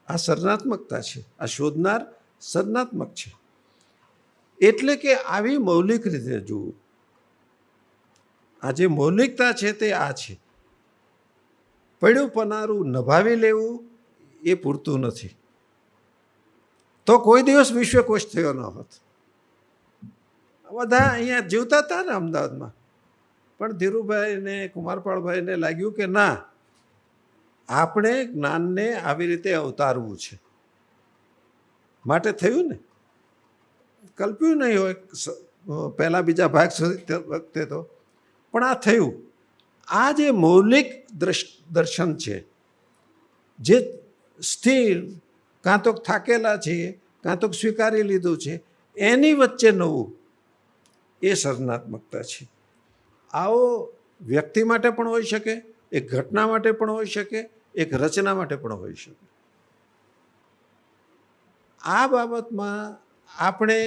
આ સર્જનાત્મકતા છે. આ શોધનાર સર્જનાત્મક છે. એટલે કે આવી મૌલિક રીતે જોવું. આ જે મૌલિકતા છે તે આ છે. પડ્યું પનારું નભાવી લેવું એ પૂરતું નથી. તો કોઈ દિવસ વિશ્વકોશ થયો ન હોત. બધા અહીંયા જીવતા હતા ને અમદાવાદમાં, પણ ધીરુભાઈને, કુમારપાળભાઈને લાગ્યું કે ના, આપણે જ્ઞાનને આવી રીતે અવતારવું છે. માટે થયું ને, કલ્પ્યું નહીં હોય પહેલા બીજા ભાગ સુધી વખતે તો, પણ આ થયું. આ જે મૌલિક દર્શન છે, જે સ્થિર, કાં તો થાકેલા છીએ, કાં તો સ્વીકારી લીધું છે, એની વચ્ચે નવું, એ સર્જનાત્મકતા છે. આવો વ્યક્તિ માટે પણ હોઈ શકે, એક ઘટના માટે પણ હોઈ શકે, એક રચના માટે પણ હોઈ શકે. આ બાબતમાં આપણે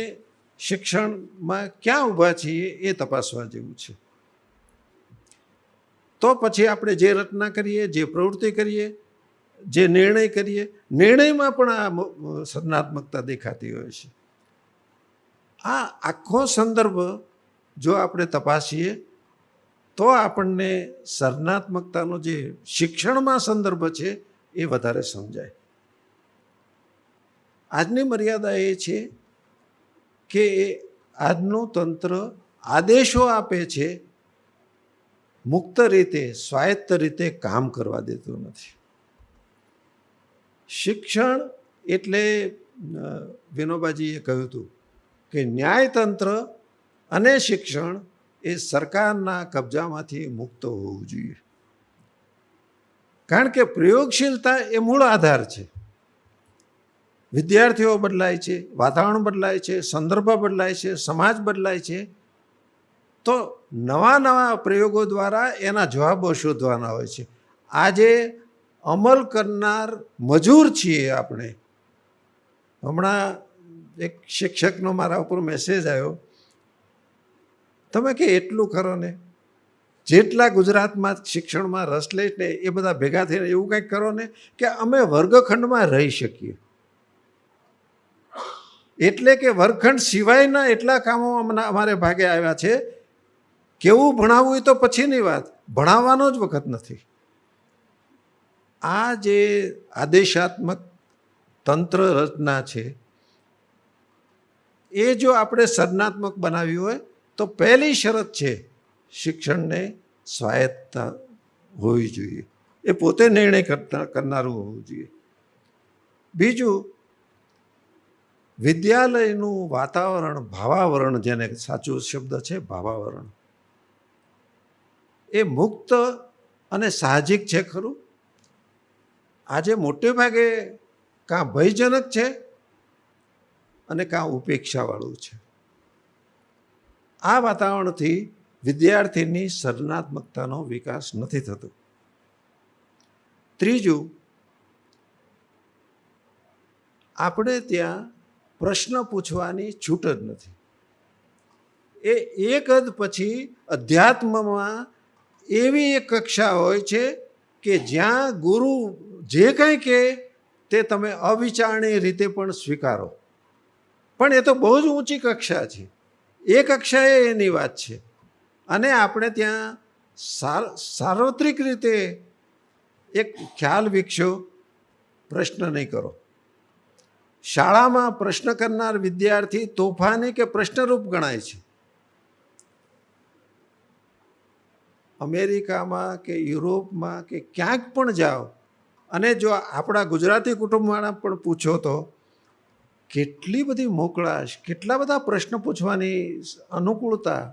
શિક્ષણમાં ક્યાં ઊભા છીએ એ તપાસવા જેવું છે. તો પછી આપણે જે રચના કરીએ, જે પ્રવૃત્તિ કરીએ, જે નિર્ણય કરીએ, નિર્ણયમાં પણ આ સર્જનાત્મકતા દેખાતી હોય છે. આ આખો સંદર્ભ જો આપણે તપાસીએ તો આપણને સર્જનાત્મકતાનો જે શિક્ષણમાં સંદર્ભ છે એ વધારે સમજાય. આજની મર્યાદા એ છે કે આજનું તંત્ર આદેશો આપે છે, મુક્ત રીતે સ્વાયત્ત રીતે કામ કરવા દેતું નથી. શિક્ષણ એટલે વિનોબાજીએ કહ્યું હતું કે ન્યાયતંત્ર અને શિક્ષણ એ સરકારના કબજામાંથી મુક્ત હોવું જોઈએ. કારણ કે પ્રયોગશીલતા એ મૂળ આધાર છે. વિદ્યાર્થીઓ બદલાય છે, વાતાવરણ બદલાય છે, સંદર્ભ બદલાય છે, સમાજ બદલાય છે, તો નવા નવા પ્રયોગો દ્વારા એના જવાબો શોધવાના હોય છે. આજે અમલ કરનાર મજૂર છીએ આપણે. હમણાં એક શિક્ષકનો મારા ઉપર મેસેજ આવ્યો, તમે કે એટલું કરો ને, જેટલા ગુજરાતમાં શિક્ષણમાં રસ લે ને એ બધા ભેગા થઈને એવું કંઈક કરો ને કે અમે વર્ગખંડમાં રહી શકીએ. એટલે કે વર્ગખંડ સિવાયના એટલા કામો અમારે ભાગે આવ્યા છે. કેવું ભણાવવું એ તો પછીની વાત, ભણાવવાનો જ વખત નથી. આ જે આદેશાત્મક તંત્ર રચના છે એ જો આપણે સર્જનાત્મક બનાવી હોય તો પહેલી શરત છે શિક્ષણને સ્વાયત્તતા હોવી જોઈએ, એ પોતે નિર્ણય કરનારું હોવું જોઈએ. બીજું, વિદ્યાલયનું વાતાવરણ, ભાવાવરણ, જેને સાચો શબ્દ છે ભાવાવરણ, એ મુક્ત અને સાહજિક છે ખરું? આજે મોટે ભાગે કાં ભયજનક છે અને કાં ઉપેક્ષાવાળું છે. આ વાતાવરણથી વિદ્યાર્થીની સર્જનાત્મકતાનો વિકાસ નથી થતો. ત્રીજું, આપણે ત્યાં પ્રશ્ન પૂછવાની છૂટ જ નથી. એ એક હદ પછી અધ્યાત્મમાં એવી એક કક્ષા હોય છે કે જ્યાં ગુરુ જે કંઈ કહે તે તમે અવિચારણી રીતે પણ સ્વીકારો. પણ એ તો બહુ જ ઊંચી કક્ષા છે. એ કક્ષાએ એની વાત છે. અને આપણે ત્યાં સાર્વત્રિક રીતે એક ખ્યાલ વિકસ્યો, પ્રશ્ન નહીં કરો. શાળામાં પ્રશ્ન કરનાર વિદ્યાર્થી તોફાની કે પ્રશ્નરૂપ ગણાય છે. અમેરિકામાં કે યુરોપમાં કે ક્યાંક પણ જાઓ અને જો આપણા ગુજરાતી કુટુંબવાળા પણ પૂછો તો કેટલી બધી મોકળાશ, કેટલા બધા પ્રશ્ન પૂછવાની અનુકૂળતા.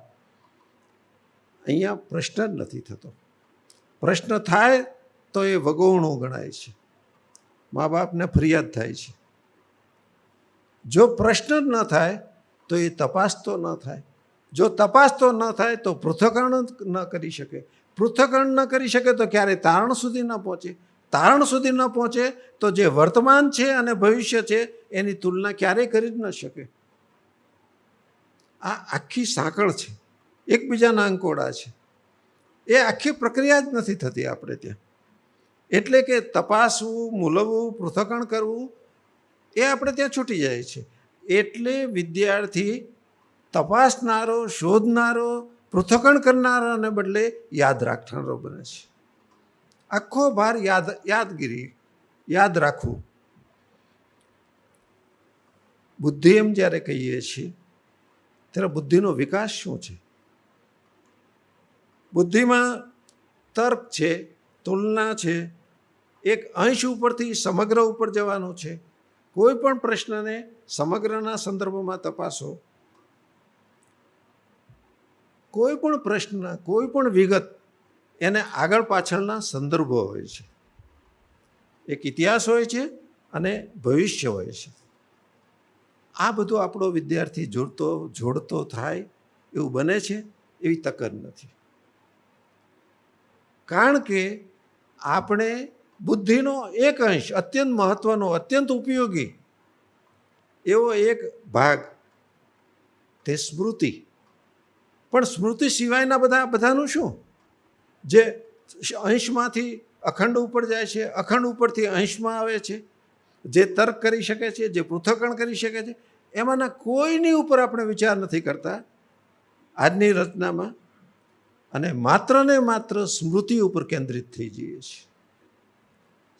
અહીંયા પ્રશ્ન જ નથી થતો. પ્રશ્ન થાય તો એ વગોવણું ગણાય છે, મા બાપને ફરિયાદ થાય છે. જો પ્રશ્ન જ ન થાય તો એ તપાસ તો ન થાય. જો તપાસ તો ન થાય તો પૃથ્થકરણ ન કરી શકે. પૃથ્થકરણ ન કરી શકે તો ક્યારેય તારણ સુધી ન પહોંચે. તારણ સુધી ન પહોંચે તો જે વર્તમાન છે અને ભવિષ્ય છે એની તુલના ક્યારેય કરી જ ન શકે. આ આખી સાંકળ છે, એકબીજાના અંકોડા છે. એ આખી પ્રક્રિયા જ નથી થતી આપણે ત્યાં. એટલે કે તપાસવું, મૂલવવું, પૃથ્થકરણ કરવું એ આપણે ત્યાં છૂટી જાય છે. એટલે વિદ્યાર્થી તપાસનારો, શોધનારો, પૃથ્થકરણ કરનારાને બદલે યાદ રાખનારો બને છે. આખો ભાર યાદગીરી, યાદ રાખવું. બુદ્ધિ એમ જ્યારે કહીએ છીએ ત્યારે બુદ્ધિનો વિકાસ શું છે? બુદ્ધિમાં તર્ક છે, તુલના છે, એક અંશ ઉપરથી સમગ્ર ઉપર જવાનું છે. કોઈ પણ પ્રશ્નને સમગ્રના સંદર્ભમાં તપાસો. કોઈ પણ પ્રશ્ન, કોઈ પણ વિગત એને આગળ પાછળના સંદર્ભો હોય છે. એક ઇતિહાસ હોય છે અને ભવિષ્ય હોય છે. આ બધું આપણો વિદ્યાર્થી જોડતો થાય એવું બને છે એવી તક જ નથી. કારણ કે આપણે બુદ્ધિનો એક અંશ, અત્યંત મહત્વનો, અત્યંત ઉપયોગી એવો એક ભાગ, તે સ્મૃતિ. પણ સ્મૃતિ સિવાયના બધાનું શું? જે અંશમાંથી અખંડ ઉપર જાય છે, અખંડ ઉપરથી અંશમાં આવે છે, જે તર્ક કરી શકે છે, જે પૃથ્થકરણ કરી શકે છે, એમાંના કોઈની ઉપર આપણે વિચાર નથી કરતા આજની રચનામાં, અને માત્ર ને માત્ર સ્મૃતિ ઉપર કેન્દ્રિત થઈ જઈએ છીએ.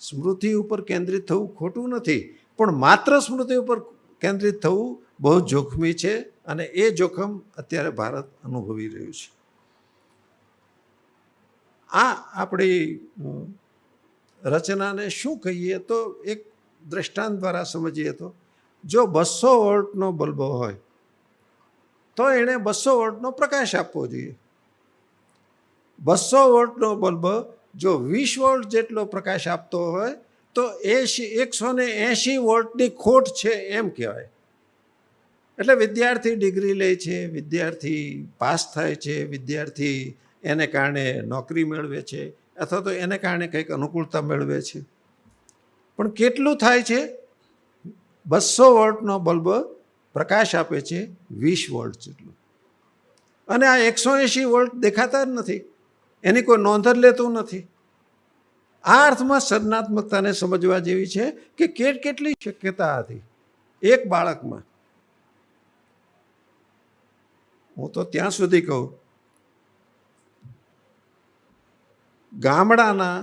સ્મૃતિ ઉપર કેન્દ્રિત થવું ખોટું નથી, પણ માત્ર સ્મૃતિ ઉપર કેન્દ્રિત થવું બહુ જોખમી છે, અને એ જોખમ અત્યારે ભારત અનુભવી રહ્યું છે. આ આપણી રચનાને શું કહીએ તો એક દ્રષ્ટાંત દ્વારા સમજીએ તો, જો 200 વોલ્ટનો બલ્બ હોય તો એણે 200 વોલ્ટનો પ્રકાશ આપવો જોઈએ. 200 વોલ્ટનો બલ્બ જો 20 વોલ્ટ જેટલો પ્રકાશ આપતો હોય તો 180 વોલ્ટની ખોટ છે એમ કહેવાય. એટલે વિદ્યાર્થી ડિગ્રી લે છે, વિદ્યાર્થી પાસ થાય છે, વિદ્યાર્થી એને કારણે નોકરી મેળવે છે, અથવા તો એને કારણે કંઈક અનુકૂળતા મેળવે છે, પણ કેટલું થાય છે? 200 વોલ્ટનો બલ્બ પ્રકાશ આપે છે 20 વોલ્ટ જેટલું, અને આ 180 વોલ્ટ દેખાતા જ નથી, એની કોઈ નોંધ જ લેતું નથી. આ અર્થમાં સર્જનાત્મકતાને સમજવા જેવી છે કે કેટલી શક્યતા હતી એક બાળકમાં. હું તો ત્યાં સુધી કહું, ગામડાના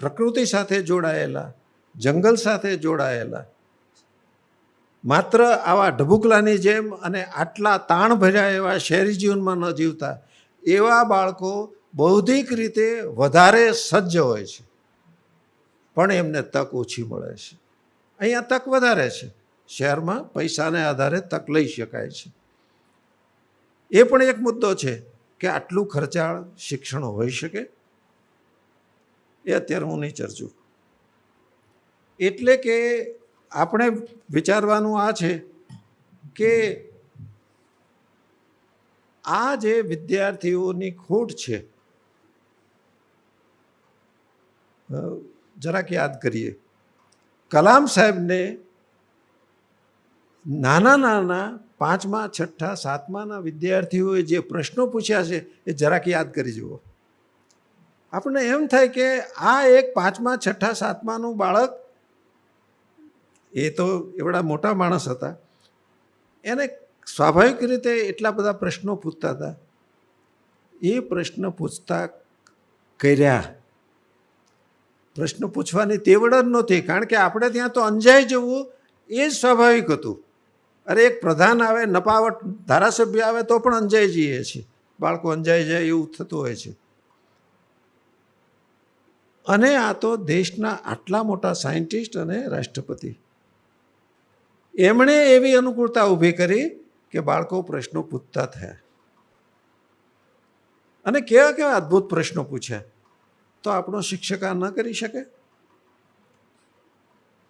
પ્રકૃતિ સાથે જોડાયેલા, જંગલ સાથે જોડાયેલા, માત્ર આવા ઢબુકલાની જેમ અને આટલા તાણ ભર્યા એવા શહેરી જીવનમાં ન જીવતા એવા બાળકો બૌદ્ધિક રીતે વધારે સજ્જ હોય છે, પણ એમને તક ઓછી મળે છે. અહીંયા તક વધારે છે, શહેરમાં પૈસાને આધારે તક લઈ શકાય છે. એ પણ એક મુદ્દો છે કે આટલું ખર્ચાળ શિક્ષણ હોઈ શકે, એ અત્યારે હું નહીં ચર્ચું. એટલે કે આપણે વિચારવાનું આ છે કે આ જે વિદ્યાર્થીઓની ખોટ છે, જરાક યાદ કરીએ. કલામ સાહેબને નાના નાના 5મા, 6ઠા, 7માના વિદ્યાર્થીઓએ જે પ્રશ્નો પૂછ્યા છે એ જરાક યાદ કરી જુઓ. આપણને એમ થાય કે આ એક 5મા, 6ઠા, 7માનું બાળક, એ તો એવડા મોટા માણસ હતા, એને સ્વાભાવિક રીતે એટલા બધા પ્રશ્નો પૂછતા હતા. એ પ્રશ્ન પૂછતા કર્યા. પ્રશ્ન પૂછવાની તેવડ જ નહોતી, કારણ કે આપણે ત્યાં તો અંજાઈ જવું એ જ સ્વાભાવિક હતું. અરે એક પ્રધાન આવે, નપાવટ ધારાસભ્ય આવે તો પણ અંજાઈ જઈએ છીએ, બાળકો અંજાઈ જાય એવું થતું હોય છે. અને આ તો દેશના આટલા મોટા સાયન્ટિસ્ટ અને રાષ્ટ્રપતિ, એમણે એવી અનુકૂળતા ઊભી કરી કે બાળકો પ્રશ્નો પૂછતા થયા. અને કેવા કેવા અદ્ભુત પ્રશ્નો પૂછ્યા, તો આપણો શિક્ષક આ ન કરી શકે?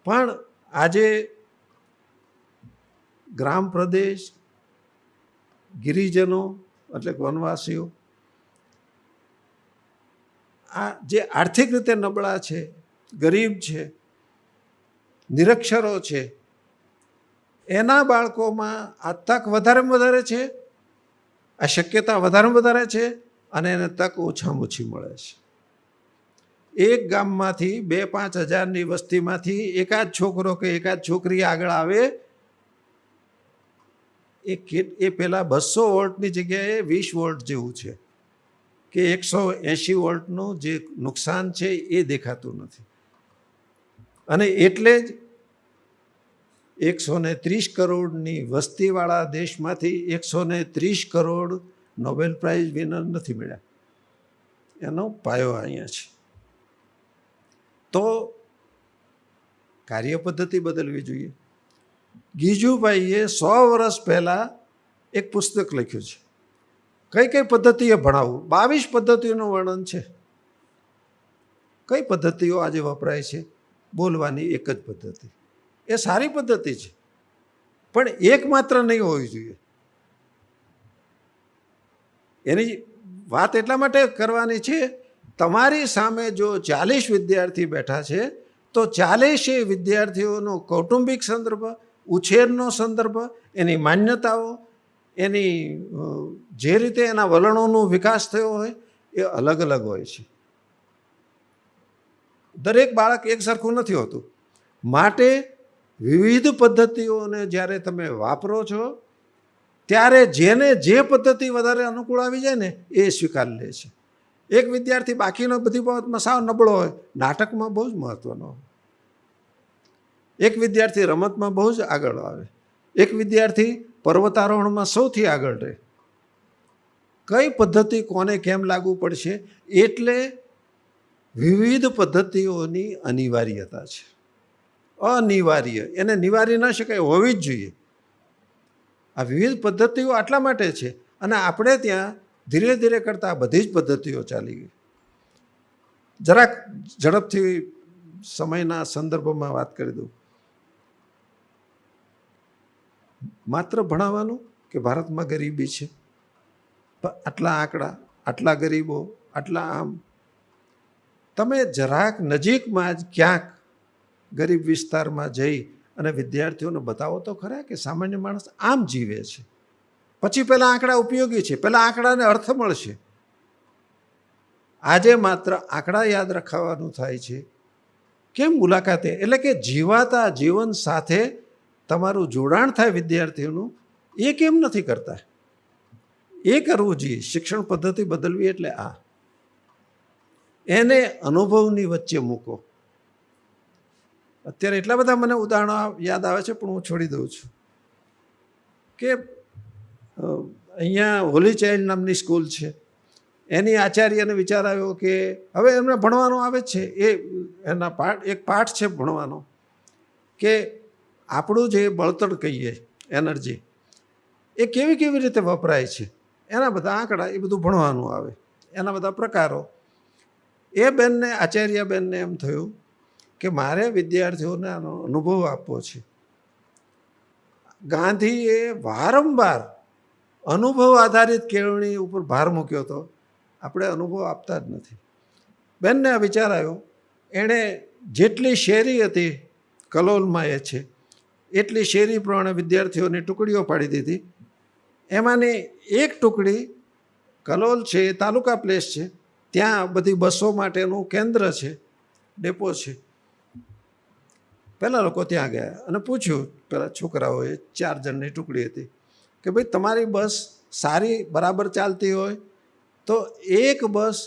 પણ આજે ગ્રામ પ્રદેશ, ગિરિજનો એટલે વનવાસીઓ, આ જે આર્થિક રીતે નબળા છે, ગરીબ છે, નિરક્ષરો છે, એના બાળકોમાં આ તક વધારેમાં વધારે છે, આ શક્યતા વધારેમાં વધારે છે, અને એને તક ઓછામાં ઓછી મળે છે. એક ગામમાંથી 2-5 હજારની વસ્તીમાંથી એકાદ છોકરો કે એકાદ છોકરી આગળ આવે, એ પહેલાં 200 વોલ્ટની જગ્યાએ 20 વોલ્ટ જેવું છે, કે 180 વોલ્ટનું જે નુકસાન છે એ દેખાતું નથી. અને એટલે જ 130 કરોડની વસ્તીવાળા દેશમાંથી 130 કરોડ નોબેલ પ્રાઇઝ વિનર નથી મળ્યા. એનો પાયો અહીંયા છે. તો કાર્યપદ્ધતિ બદલવી જોઈએ. ગીજુભાઈએ 100 વર્ષ પહેલાં એક પુસ્તક લખ્યું છે, કઈ કઈ પદ્ધતિએ ભણાવવું. 22 પદ્ધતિઓનું વર્ણન છે. કઈ પદ્ધતિઓ આજે વપરાય છે? બોલવાની એક જ પદ્ધતિ, એ સારી પદ્ધતિ છે, પણ એકમાત્ર નહીં હોવી જોઈએ. એની વાત એટલા માટે કરવાની છે, તમારી સામે જો 40 વિદ્યાર્થી બેઠા છે તો 40 વિદ્યાર્થીઓનો કૌટુંબિક સંદર્ભ, ઉછેરનો સંદર્ભ, એની માન્યતાઓ, એની જે રીતે એના વલણોનો વિકાસ થયો હોય એ અલગ અલગ હોય છે. દરેક બાળક એક સરખું નથી હોતું. માટે વિવિધ પદ્ધતિઓને જ્યારે તમે વાપરો છો ત્યારે જેને જે પદ્ધતિ વધારે અનુકૂળ આવી જાય ને એ સ્વીકારી લે છે. એક વિદ્યાર્થી બાકીનો બધી બાબતમાં સાવ નબળો હોય, નાટકમાં બહુ જ મહત્ત્વનો હોય. એક વિદ્યાર્થી રમતમાં બહુ જ આગળ આવે, એક વિદ્યાર્થી પર્વતારોહણમાં સૌથી આગળ રહે. કઈ પદ્ધતિ કોને કેમ લાગુ પડશે એટલે વિવિધ પદ્ધતિઓની અનિવાર્યતા છે. અનિવાર્ય, એને નિવારી ન શકાય, હોવી જ જોઈએ. આ વિવિધ પદ્ધતિઓ આટલા માટે છે અને આપણે ત્યાં ધીરે ધીરે કરતાં બધી જ પદ્ધતિઓ ચાલી ગઈ. જરાક ઝડપથી સમયના સંદર્ભમાં વાત કરી દઉં. માત્ર ભણાવવાનું કે ભારતમાં ગરીબી છે, આટલા આંકડા, આટલા ગરીબો, આટલા આમ. તમે જરાક નજીકમાં જ ક્યાંક ગરીબ વિસ્તારમાં જઈ અને વિદ્યાર્થીઓને બતાવો તો ખરા કે સામાન્ય માણસ આમ જીવે છે. પછી પહેલાં આંકડા ઉપયોગી છે, પહેલાં આંકડાને અર્થ મળશે. આજે માત્ર આંકડા યાદ રખાવાનું થાય છે. કેમ મુલાકાતે, એટલે કે જીવાતા જીવન સાથે તમારું જોડાણ થાય વિદ્યાર્થીઓનું, એ કેમ નથી કરતા? એ કરવું જોઈએ. શિક્ષણ પદ્ધતિ બદલવી એટલે આ. એને અનુભવની વચ્ચે મૂકો. અત્યારે એટલા બધા મને ઉદાહરણો યાદ આવે છે પણ હું છોડી દઉં છું કે અહીંયા હોલી ચાઇલ્ડ નામની સ્કૂલ છે, એની આચાર્યને વિચાર આવ્યો કે હવે એમને ભણવાનું આવે છે, એ એના એક પાઠ છે ભણવાનો કે આપણું જે બળતણ કહીએ એનર્જી એ કેવી કેવી રીતે વપરાય છે, એના બધા આંકડા, એ બધું ભણવાનું આવે, એના બધા પ્રકારો. એ બેનને, આચાર્ય બેનને એમ થયું કે મારે વિદ્યાર્થીઓને આનો અનુભવ આપવો છે. ગાંધીએ વારંવાર અનુભવ આધારિત કેળવણી ઉપર ભાર મૂક્યો હતો. આપણે અનુભવ આપતા જ નથી. બેનને આ વિચાર આવ્યો. એણે જેટલી શેરી હતી કલોલમાં એ છે એટલી શેરી પ્રમાણે વિદ્યાર્થીઓની ટુકડીઓ પાડી દીધી. એમાંની એક ટુકડી કલોલ છે, એ તાલુકા પ્લેસ છે, ત્યાં બધી બસો માટેનું કેન્દ્ર છે, ડેપો છે. પહેલાં લોકો ત્યાં ગયા અને પૂછ્યું, પેલા છોકરાઓએ, 4 જણની ટુકડી હતી, કે ભાઈ તમારી બસ સારી બરાબર ચાલતી હોય તો એક બસ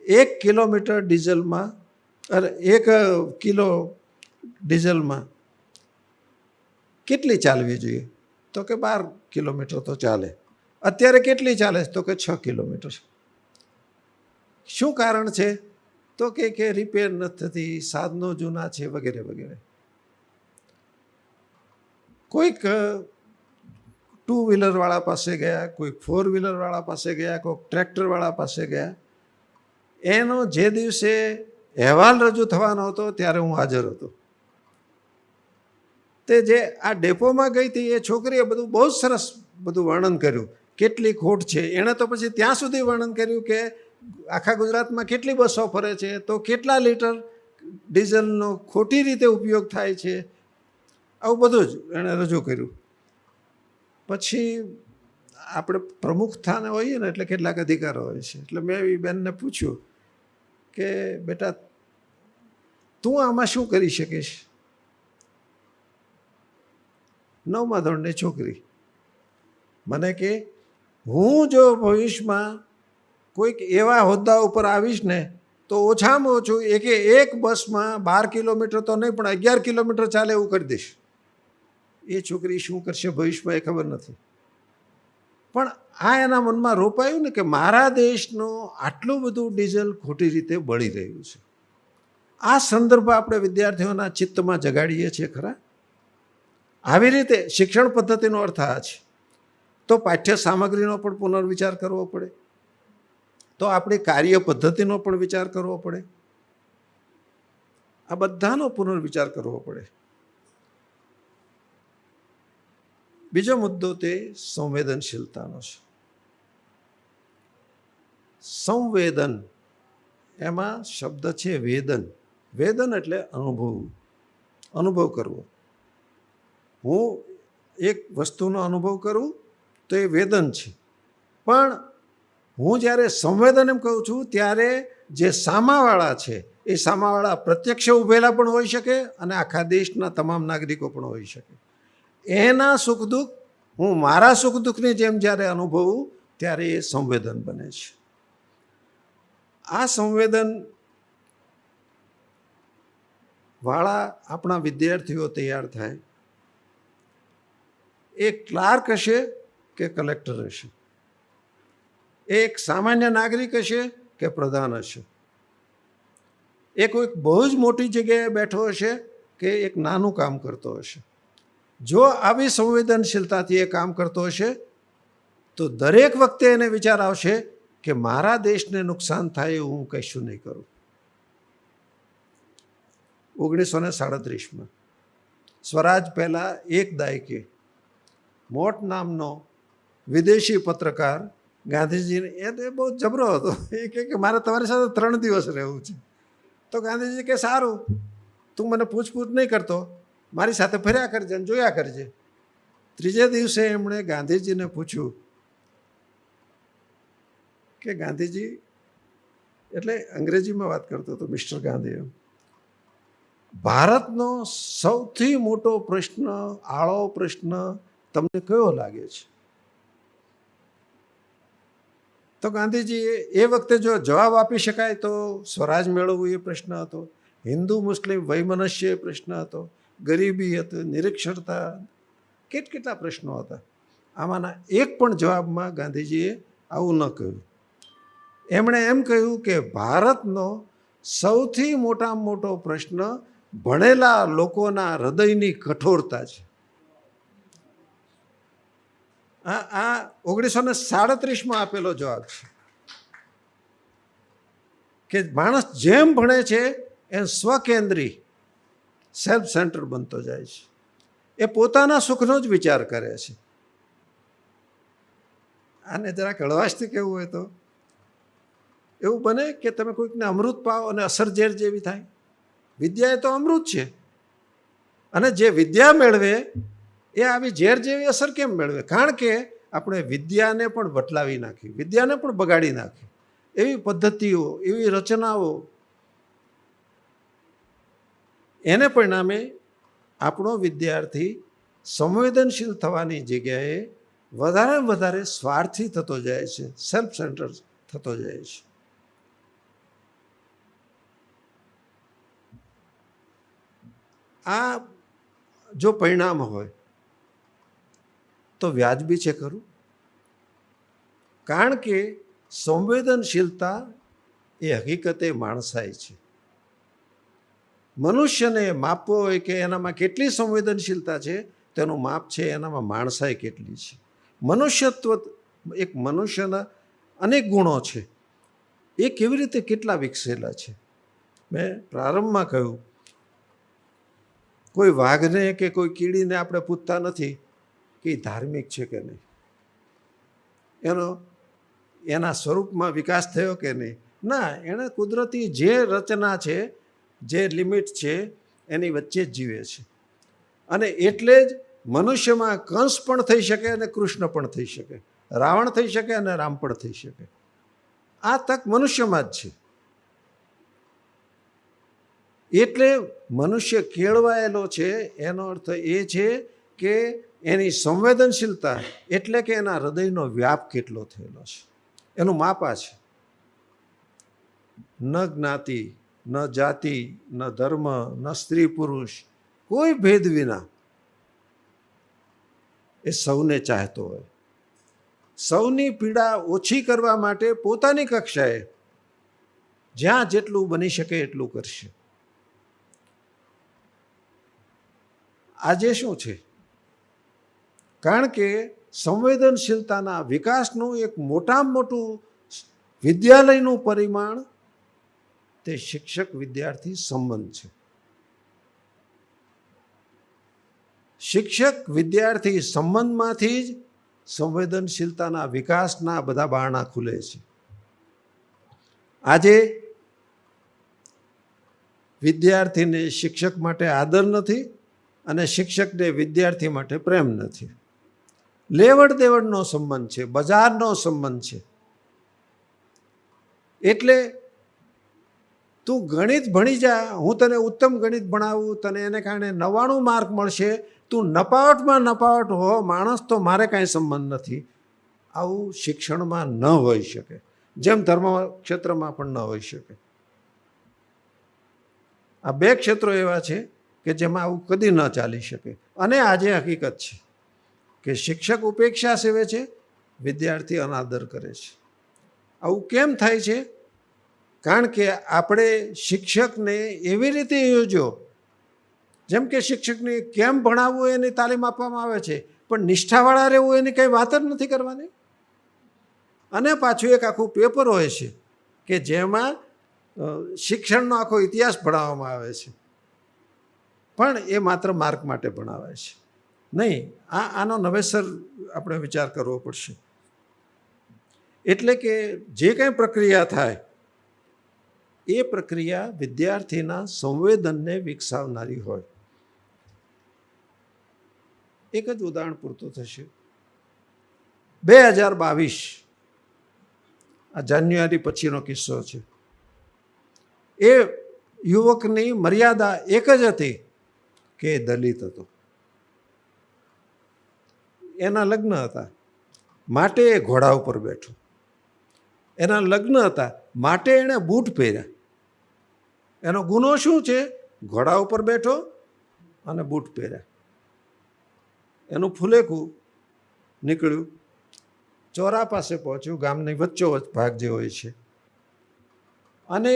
1 કિલોમીટર ડીઝલમાં, અરે 1 કિલો ડીઝલમાં કેટલી ચાલવી જોઈએ? તો કે 12 કિલોમીટર તો ચાલે. અત્યારે કેટલી ચાલે? તો કે 6 કિલોમીટર. શું કારણ છે? તો કે રિપેર નથી થતી, સાધનો જૂના છે, વગેરે વગેરે. કોઈક 2 વ્હીલરવાળા પાસે ગયા, કોઈક 4 વ્હીલરવાળા પાસે ગયા, કોઈક ટ્રેક્ટરવાળા પાસે ગયા. એનો જે દિવસે અહેવાલ રજૂ થવાનો હતો ત્યારે હું હાજર હતો. તે જે આ ડેપોમાં ગઈ હતી એ છોકરીએ બધું બહુ જ સરસ બધું વર્ણન કર્યું, કેટલી ખોટ છે. એણે તો પછી ત્યાં સુધી વર્ણન કર્યું કે આખા ગુજરાતમાં કેટલી બસો ફરે છે, તો કેટલા લીટર ડીઝલનો ખોટી રીતે ઉપયોગ થાય છે, આવું બધું જ એણે રજૂ કર્યું. પછી આપણે પ્રમુખ સ્થાને હોઈએ ને એટલે કેટલાક અધિકારો હોય છે. એટલે મેં એ બેનને પૂછ્યું કે બેટા તું આમાં શું કરી શકીશ? 9મા ધોરણની છોકરી મને કે હું જો ભવિષ્યમાં કોઈક એવા હોદ્દા ઉપર આવીશ ને તો ઓછામાં ઓછું એક બસમાં 12 કિલોમીટર તો નહીં પણ 11 કિલોમીટર ચાલે એવું કરી દઈશ. એ છોકરી શું કરશે ભવિષ્યમાં એ ખબર નથી. પણ આ એના મનમાં રોપાયું ને કે મારા દેશનો આટલું બધું ડીઝલ ખોટી રીતે બળી રહ્યું છે. આ સંદર્ભ આપણે વિદ્યાર્થીઓના ચિત્તમાં જગાડીએ છીએ ખરા? આવી રીતે શિક્ષણ પદ્ધતિનો અર્થ આ છે. તો પાઠ્ય સામગ્રીનો પણ પુનર્વિચાર કરવો પડે, તો આપણી કાર્ય પદ્ધતિનો પણ વિચાર કરવો પડે, આ બધાનો પુનર્વિચાર કરવો પડે. બીજો મુદ્દો તે સંવેદનશીલતાનો છે. સંવેદન, એમાં શબ્દ છે વેદન. વેદન એટલે અનુભવ કરવો. હું એક વસ્તુનો અનુભવ કરું તો એ વેદન છે. પણ હું જ્યારે સંવેદન એમ કહું છું ત્યારે જે સામાવાળા છે એ સામાવાળા પ્રત્યક્ષ ઊભેલા પણ હોઈ શકે અને આખા દેશના તમામ નાગરિકો પણ હોઈ શકે. એના સુખ દુઃખ હું મારા સુખ દુઃખની જેમ જ્યારે અનુભવું ત્યારે એ સંવેદન બને છે. આ સંવેદન વાળા આપણા વિદ્યાર્થીઓ તૈયાર થાય. એ ક્લાર્ક હશે કે કલેક્ટર હશે, એ એક સામાન્ય નાગરિક હશે કે પ્રધાન હશે, એ કોઈક બહુ જ મોટી જગ્યાએ બેઠો હશે કે એક નાનું કામ કરતો હશે. જો આવી સંવેદનશીલતાથી એ કામ કરતો હશે તો દરેક વખતે એને વિચાર આવશે કે મારા દેશને નુકસાન થાય એવું હું કશું નહીં કરું. 1937માં સ્વરાજ પહેલાં એક દાયકે મોટ નામનો વિદેશી પત્રકાર ગાંધીજીને, એ બહુ જબરો હતો, એ કહે કે મારે તમારી સાથે 3 દિવસ રહેવું છે. તો ગાંધીજી કે સારું, તું મને પૂછપૂછ નહીં કરતો, મારી સાથે ફર્યા કરજે અને જોયા કરજે. 3જે દિવસે એમણે ગાંધીજીને પૂછ્યું કે ગાંધીજી, એટલે અંગ્રેજીમાં વાત કરતો હતો મિસ્ટર ગાંધી, ભારતનો સૌથી મોટો પ્રશ્ન, આળો પ્રશ્ન તમને કયો લાગે છે? તો ગાંધીજી એ વખતે જો જવાબ આપી શકાય તો સ્વરાજ મેળવવું એ પ્રશ્ન હતો, હિન્દુ મુસ્લિમ વૈમનસ્ય એ પ્રશ્ન હતો, ગરીબી હતી, નિરક્ષરતા, કેટલા પ્રશ્નો હતા. આમાંના એક પણ જવાબમાં ગાંધીજીએ આવું ન કહ્યું. એમણે એમ કહ્યું કે ભારતનો સૌથી મોટામાં મોટો પ્રશ્ન ભણેલા લોકોના હૃદયની કઠોરતા છે. આ 1937માં આપેલો જવાબ છે કે માણસ જેમ ભણે છે એ સ્વકેન્દ્રી, સેલ્ફ સેન્ટર બનતો જાય છે. એ પોતાના સુખનો જ વિચાર કરે છે. આને જરાક હળવાશથી કહેવું હોય તો એવું બને કે તમે કોઈકને અમૃત પાવો અને અસર ઝેર જેવી થાય. વિદ્યા એ તો અમૃત છે, અને જે વિદ્યા મેળવે એ આવી ઝેર જેવી અસર કેમ મેળવે? કારણ કે આપણે વિદ્યાને પણ વટલાવી નાખી, વિદ્યાને પણ બગાડી નાખી. એવી પદ્ધતિઓ, એવી રચનાઓ, એને પરિણામે આપણો વિદ્યાર્થી સંવેદનશીલ થવાની જગ્યાએ વધારે વધારે સ્વાર્થી થતો જાય છે, સેલ્ફ સેન્ટર થતો જાય છે. આ જો પરિણામ હોય તો વ્યાજબી છે ખરું? કારણ કે સંવેદનશીલતા એ હકીકતે માણસાઈ છે. મનુષ્યને માપવો હોય કે એનામાં કેટલી સંવેદનશીલતા છે, તેનું માપ છે એનામાં માણસાઈ કેટલી છે. મનુષ્યત્વ, એક મનુષ્યના અનેક ગુણો છે, એ કેવી રીતે કેટલા વિકસેલા છે. મેં પ્રારંભમાં કહ્યું, કોઈ વાઘને કે કોઈ કીડીને આપણે પૂછતા નથી કે એ ધાર્મિક છે કે નહીં, એના સ્વરૂપમાં વિકાસ થયો કે નહીં. ના, એણે કુદરતી જે રચના છે, જે લિમિટ છે, એની વચ્ચે જ જીવે છે. અને એટલે જ મનુષ્યમાં કંસ પણ થઈ શકે અને કૃષ્ણ પણ થઈ શકે, રાવણ થઈ શકે અને રામ પણ થઈ શકે. આ તક મનુષ્યમાં જ છે. એટલે મનુષ્ય કેળવાયેલો છે એનો અર્થ એ છે કે એની સંવેદનશીલતા એટલે કે એના હૃદયનો વ્યાપ કેટલો થયેલો છે, એનું માપા છે. ન જ્ઞાતિ, ન જાતિ, ન ધર્મ, ન સ્ત્રી પુરુષ, કોઈ ભેદ વિના એ સૌને ચાહતો હોય. સૌની પીડા ઓછી કરવા માટે પોતાની કક્ષાએ જ્યાં જેટલું બની શકે એટલું કરશે. આજે શું છે? કારણ કે સંવેદનશીલતાના વિકાસનું એક મોટામાં મોટું વિદ્યાલયનું પરિમાણ તે શિક્ષક વિદ્યાર્થી સંબંધ છે. શિક્ષક વિદ્યાર્થી સંબંધમાંથી જ સંવેદનશીલતાના વિકાસના બધા બારણા ખુલે છે. આજે વિદ્યાર્થીને શિક્ષક માટે આદર નથી અને શિક્ષકને વિદ્યાર્થી માટે પ્રેમ નથી. લેવડ દેવડનો સંબંધ છે, બજારનો સંબંધ છે. એટલે તું ગણિત ભણી જા, હું તને ઉત્તમ ગણિત ભણાવું, તને એને કારણે 99 માર્ક મળશે, તું નપાવટમાં નપાવટ હો, માણસ તો મારે કાંઈ સંબંધ નથી. આવું શિક્ષણમાં ન હોઈ શકે, જેમ ધર્મ ક્ષેત્રમાં પણ ન હોઈ શકે. આ બે ક્ષેત્રો એવા છે કે જેમાં આવું કદી ન ચાલી શકે. અને આજે હકીકત છે કે શિક્ષક ઉપેક્ષા સેવે છે, વિદ્યાર્થી અનાદર કરે છે. આવું કેમ થાય છે? કારણ કે આપણે શિક્ષકને એવી રીતે યોજો, જેમ કે શિક્ષકને કેમ ભણાવવું એની તાલીમ આપવામાં આવે છે, પણ નિષ્ઠાવાળા રહેવું એની કંઈ વાત જ નથી કરવાની. અને પાછું એક આખું પેપર હોય છે કે જેમાં શિક્ષણનો આખો ઇતિહાસ ભણાવવામાં આવે છે, પણ એ માત્ર માર્ક માટે ભણાવે છે નહીં. આનો નવેસર આપણે વિચાર કરવો પડશે. એટલે કે જે કંઈ પ્રક્રિયા થાય એ પ્રક્રિયા વિદ્યાર્થીના સંવેદનને વિકસાવનારી હોય. એક જ ઉદાહરણ પૂરતું થશે. 2022 આ જાન્યુઆરી પછીનો કિસ્સો છે. એ યુવકની મર્યાદા એક જ હતી કે એ દલિત હતો. એના લગ્ન હતા માટે એ ઘોડા ઉપર બેઠો. એના લગ્ન હતા માટે એણે બૂટ પહેર્યા. એનો ગુનો શું છે? ઘોડા ઉપર બેઠો અને બૂટ પહેર્યા. એનું ફુલેકું નીકળ્યું, ચોરા પાસે પહોંચ્યું, ગામની વચ્ચોવચ્ચ ભાગ જે હોય છે, અને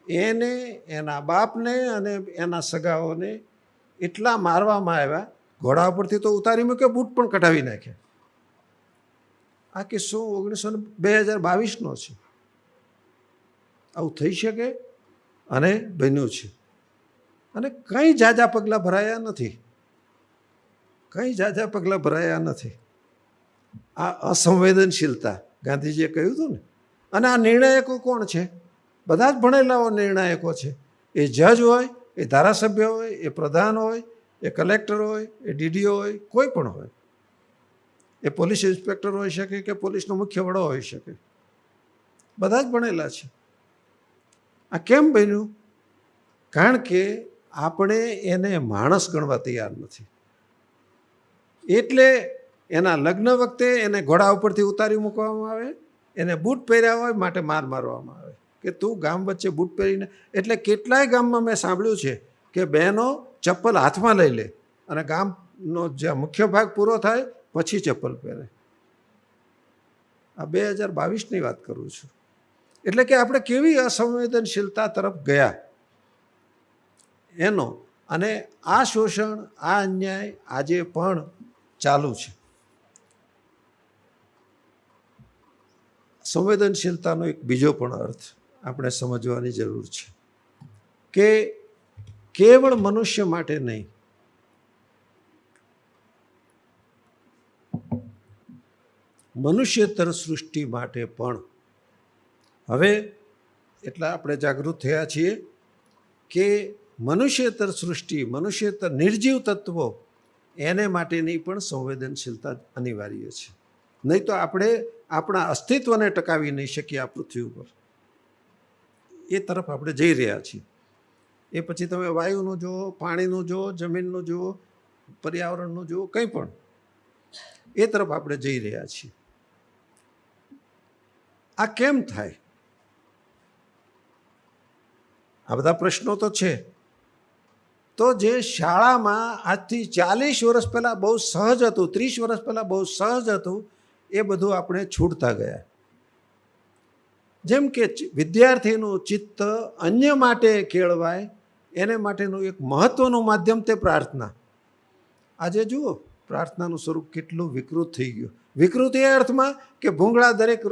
એને, એના બાપને અને એના સગાઓને એટલા મારવામાં આવ્યા, ઘોડા ઉપરથી તો ઉતારી મૂક્યો, બૂટ પણ કઢાવી નાખ્યા. આ કિસ્સો 2022નો છે. આવું થઈ શકે અને બન્યું છે. અને કંઈ ઝાઝા પગલાં ભરાયા નથી, કંઈ ઝાઝા પગલાં ભરાયા નથી. આ અસંવેદનશીલતા ગાંધીજીએ કહ્યું હતું ને. અને આ નિર્ણાયકો કોણ છે? બધા જ ભણેલાઓ નિર્ણાયકો છે. એ જજ હોય, એ ધારાસભ્ય હોય, એ પ્રધાન હોય, એ કલેક્ટર હોય, એ ડીડીઓ હોય, કોઈ પણ હોય. એ પોલીસ ઇન્સ્પેક્ટર હોઈ શકે કે પોલીસનો મુખ્ય વડો હોઈ શકે. બધા જ ભણેલા છે. આ કેમ બન્યું? કારણ કે આપણે એને માણસ ગણવા તૈયાર નથી. એટલે એના લગ્ન વખતે એને ઘોડા ઉપરથી ઉતારી મૂકવામાં આવે, એને બૂટ પહેર્યા હોય માટે મારવામાં આવે કે તું ગામ વચ્ચે બૂટ પહેરીને. એટલે કેટલાય ગામમાં મેં સાંભળ્યું છે કે બહેનો ચપ્પલ હાથમાં લઈ લે અને ગામનો જ્યાં મુખ્ય ભાગ પૂરો થાય પછી ચપ્પલ પહેરે. આ 2022ની વાત કરું છું. એટલે કે આપણે કેવી અસંવેદનશીલતા તરફ ગયા એનો. અને આ શોષણ, આ અન્યાય આજે પણ ચાલુ છે. સંવેદનશીલતાનો એક બીજો પણ અર્થ આપણે સમજવાની જરૂર છે કે કેવળ મનુષ્ય માટે નહીં, મનુષ્યતર સૃષ્ટિ માટે પણ. હવે એટલા આપણે જાગૃત થયા છીએ કે મનુષ્યતર સૃષ્ટિ, મનુષ્યતર નિર્જીવ તત્વો, એને માટેની પણ સંવેદનશીલતા અનિવાર્ય છે. નહીં તો આપણે આપણા અસ્તિત્વને ટકાવી નહીં શકીએ આ પૃથ્વી ઉપર. એ તરફ આપણે જઈ રહ્યા છીએ. એ પછી તમે વાયુનું જુઓ, પાણીનું જુઓ, જમીનનું જુઓ, પર્યાવરણનું જુઓ, કંઈ પણ, એ તરફ આપણે જઈ રહ્યા છીએ. આ કેમ થાય? આ બધા પ્રશ્નો તો છે. તો જે શાળામાં આજથી 40 વર્ષ પહેલાં બહુ સહજ હતું, 30 વર્ષ પહેલાં બહુ સહજ હતું, એ બધું આપણે છૂટતા ગયા. જેમ કે વિદ્યાર્થીનું ચિત્ત અન્ય માટે કેળવાય એને માટેનું એક મહત્ત્વનું માધ્યમ તે પ્રાર્થના. આજે જુઓ પ્રાર્થનાનું સ્વરૂપ કેટલું વિકૃત થઈ ગયું. વિકૃત એ અર્થમાં કે ભૂંગળા દરેક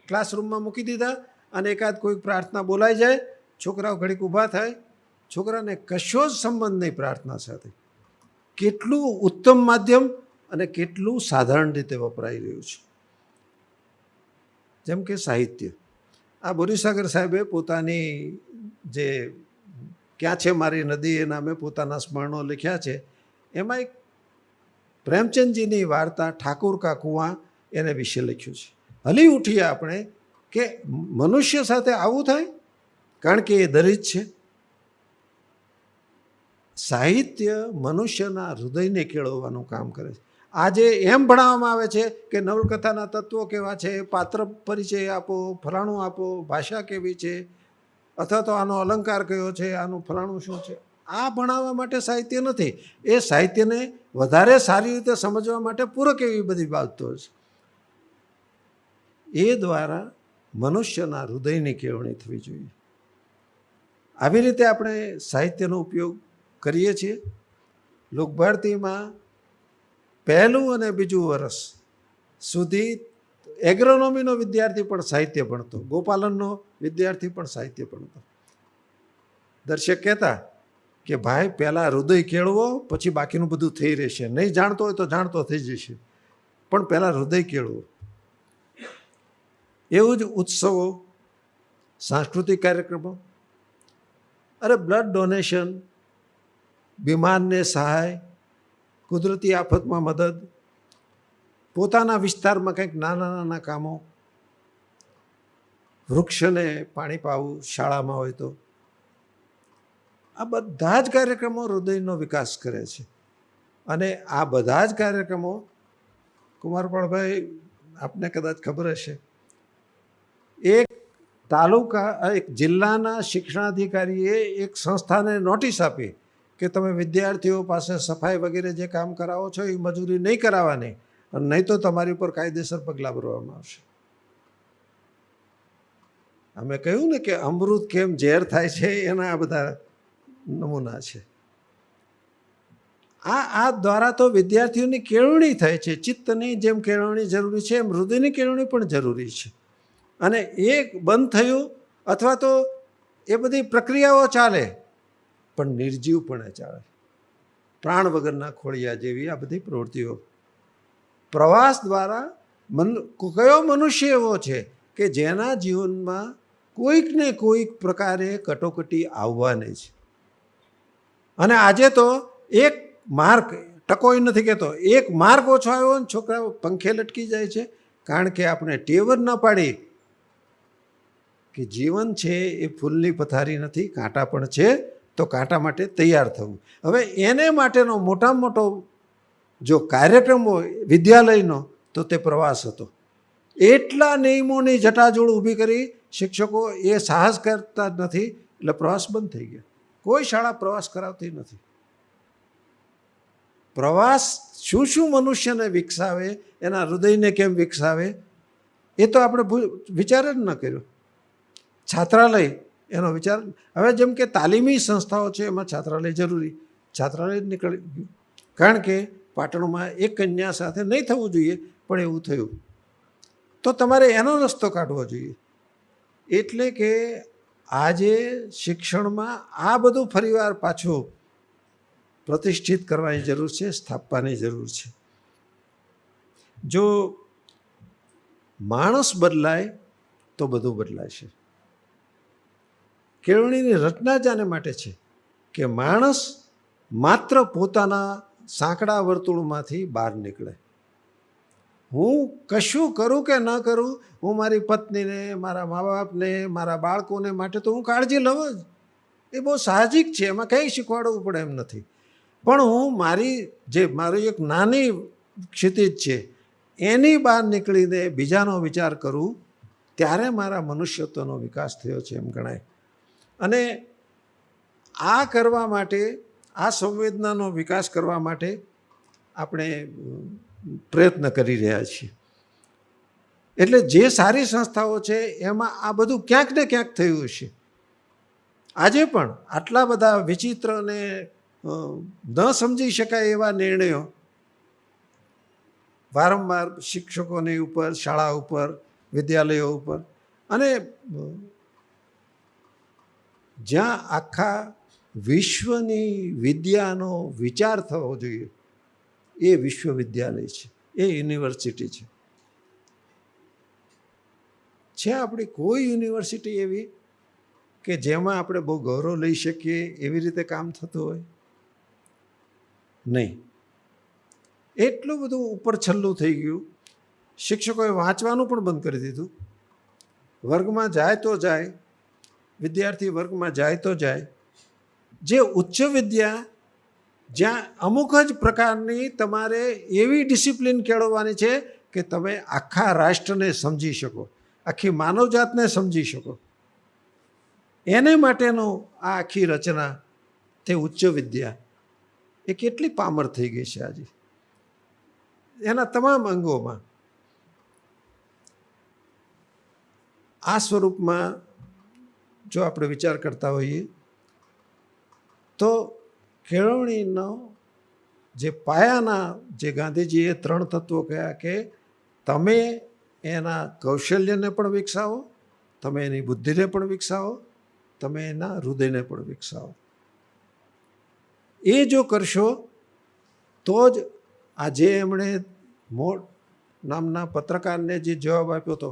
ક્લાસરૂમમાં મૂકી દીધા અને એકાદ કોઈ પ્રાર્થના બોલાઈ જાય, છોકરાઓ ઘડીક ઊભા થાય, છોકરાને કશો જ સંબંધ નહીં પ્રાર્થના સાથે. કેટલું ઉત્તમ માધ્યમ અને કેટલું સાધારણ રીતે વપરાઈ રહ્યું છે. જેમ કે સાહિત્ય. આ બોરીસાગર સાહેબે પોતાની જે ક્યાં છે મારી નદી એ નામે પોતાના સ્મરણો લખ્યા છે. એમાં એક પ્રેમચંદજીની વાર્તા ઠાકુર કા કુઆ એને વિશે લખ્યું છે. હલી ઉઠીએ આપણે કે મનુષ્ય સાથે આવું થાય. કારણ કે એ દરિત છે. સાહિત્ય મનુષ્યના હૃદયને કેળવવાનું કામ કરે છે. આજે એમ ભણાવવામાં આવે છે કે નવલકથાના તત્વો કેવા છે, પાત્ર પરિચય આપો, ફલાણું આપો, ભાષા કેવી છે, અથવા તો આનો અલંકાર કયો છે, આનું ફલાણું શું છે. આ ભણાવવા માટે સાહિત્ય નથી. એ સાહિત્યને વધારે સારી રીતે સમજવા માટે પૂરક એવી બધી બાબતો છે. એ દ્વારા મનુષ્યના હૃદયની કેળવણી થવી જોઈએ. આવી રીતે આપણે સાહિત્યનો ઉપયોગ કરીએ છીએ. લોકભારતીમાં પહેલું અને બીજું વર્ષ સુધી એગ્રોનોમીનો વિદ્યાર્થી પણ સાહિત્ય ભણતો, ગોપાલનનો વિદ્યાર્થી પણ સાહિત્ય ભણતો. દર્શક કહેતા કે ભાઈ પહેલાં હૃદય કેળવો, પછી બાકીનું બધું થઈ રહેશે. નહીં જાણતો હોય તો જાણતો થઈ જશે, પણ પહેલાં હૃદય કેળવો. એવું જ ઉત્સવો, સાંસ્કૃતિક કાર્યક્રમો, અરે બ્લડ ડોનેશન, બીમારને સહાય, કુદરતી આફતમાં મદદ, પોતાના વિસ્તારમાં કંઈક નાના નાના કામો, વૃક્ષને પાણી પાવું શાળામાં હોય તો, આ બધા જ કાર્યક્રમો હૃદયનો વિકાસ કરે છે. અને આ બધા જ કાર્યક્રમો, કુમારપાળભાઈ આપને કદાચ ખબર હશે, એક તાલુકા એક જિલ્લાના શિક્ષણાધિકારીએ એક સંસ્થાને નોટિસ આપી કે તમે વિદ્યાર્થીઓ પાસે સફાઈ વગેરે જે કામ કરાવો છો એ મજૂરી નહીં કરાવવાની, અને નહીં તો તમારી ઉપર કાયદેસર પગલાં ભરવામાં આવશે. અમે કહ્યું ને કે અમૃત કેમ ઝેર થાય છે, એના આ બધા નમૂના છે. આ દ્વારા તો વિદ્યાર્થીઓની કેળવણી થાય છે. ચિત્તની જેમ કેળવણી જરૂરી છે, એમ હૃદયની કેળવણી પણ જરૂરી છે. અને એ બંધ થયું અથવા તો એ બધી પ્રક્રિયાઓ ચાલે, પણ નિર્જીવપણે ચાલે. પ્રાણ વગરના ખોળિયા જેવી આ બધી પ્રવૃત્તિઓ. પ્રવાસ દ્વારા કયો મનુષ્ય એવો છે કે જેના જીવનમાં કોઈક ને કોઈક પ્રકારે કટોકટી આવવાની છે. અને આજે તો એક માર્ક ટકોય નથી કહેતો, એક માર્ક ઓછો આવ્યો ને છોકરાઓ પંખે લટકી જાય છે. કારણ કે આપણે ટેવ જ ન પાડી કે જીવન છે એ ફૂલની પથારી નથી, કાંટા પણ છે, તો કાંટા માટે તૈયાર થવું. હવે એને માટેનો મોટામાં મોટો જો કાર્યક્રમ હોય વિદ્યાલયનો તો તે પ્રવાસ હતો. એટલા નિયમોની જટાજૂળ ઊભી કરી શિક્ષકો એ સાહસ કરતા નથી, એટલે પ્રવાસ બંધ થઈ ગયા. કોઈ શાળા પ્રવાસ કરાવતી નથી. પ્રવાસ શું શું મનુષ્યને વિકસાવે, એના હૃદયને કેમ વિકસાવે, એ તો આપણે વિચાર જ ન કર્યો. છાત્રાલય એનો વિચાર. હવે જેમ કે તાલીમી સંસ્થાઓ છે એમાં છાત્રાલય જરૂરી, છાત્રાલય જ નીકળી ગયું. કારણ કે પાટણમાં એક કન્યા સાથે નહીં થવું જોઈએ, પણ એવું થયું. તો તમારે એનો રસ્તો કાઢવો જોઈએ. એટલે કે આજે શિક્ષણમાં આ બધું ફરીવાર પાછું પ્રતિષ્ઠિત કરવાની જરૂર છે, સ્થાપવાની જરૂર છે. જો માણસ બદલાય તો બધું બદલાય છે. કેળવણીની રચના જ આને માટે છે કે માણસ માત્ર પોતાના સાંકડા વર્તુળમાંથી બહાર નીકળે. હું કશું કરું કે ન કરું, હું મારી પત્નીને, મારા મા બાપને, મારા બાળકોને માટે તો હું કાળજી લઉં જ. એ બહુ સાહજિક છે, એમાં કંઈ શીખવાડવું પડે એમ નથી. પણ હું મારી એક નાની ક્ષિતિજ છે એની બહાર નીકળીને બીજાનો વિચાર કરું, ત્યારે મારા મનુષ્યત્વનો વિકાસ થયો છે એમ ગણાય. અને આ કરવા માટે, આ સંવેદનાનો વિકાસ કરવા માટે આપણે પ્રયત્ન કરી રહ્યા છીએ. એટલે જે સારી સંસ્થાઓ છે એમાં આ બધું ક્યાંક ને ક્યાંક થયું હશે. આજે પણ આટલા બધા વિચિત્ર અને ન સમજી શકાય એવા નિર્ણયો વારંવાર શિક્ષકોની ઉપર, શાળા ઉપર, વિદ્યાલયો ઉપર, અને જ્યાં આખા વિશ્વની વિદ્યાનો વિચાર થવો જોઈએ એ વિશ્વવિદ્યાલય છે, એ યુનિવર્સિટી છે. છે આપણી કોઈ યુનિવર્સિટી એવી કે જેમાં આપણે બહુ ગૌરવ લઈ શકીએ એવી રીતે કામ થતું હોય? નહીં. એટલું બધું ઉપર છલ્લું થઈ ગયું. શિક્ષકોએ વાંચવાનું પણ બંધ કરી દીધું. વર્ગમાં જાય તો જાય, વિદ્યાર્થી વર્ગમાં જાય તો જાય, જે ઉચ્ચ વિદ્યા જ્યાં અમુક જ પ્રકારની તમારે એવી ડિસિપ્લિન કેળવવાની છે કે તમે આખા રાષ્ટ્રને સમજી શકો, આખી માનવજાતને સમજી શકો, એને માટેનો આ આખી રચના તે ઉચ્ચ વિદ્યા એ કેટલી પામર થઈ ગઈ છે આજે એના તમામ અંગોમાં. આ સ્વરૂપમાં જો આપણે વિચાર કરતા હોઈએ તો કેળવણીનો જે પાયાના જે ગાંધીજીએ 3 તત્વો કહ્યા કે તમે એના કૌશલ્યને પણ વિકસાવો, તમે એની બુદ્ધિને પણ વિકસાવો, તમે એના હૃદયને પણ વિકસાવો. એ જો કરશો તો જ આજે એમણે નામના પત્રકારને જે જવાબ આપ્યો હતો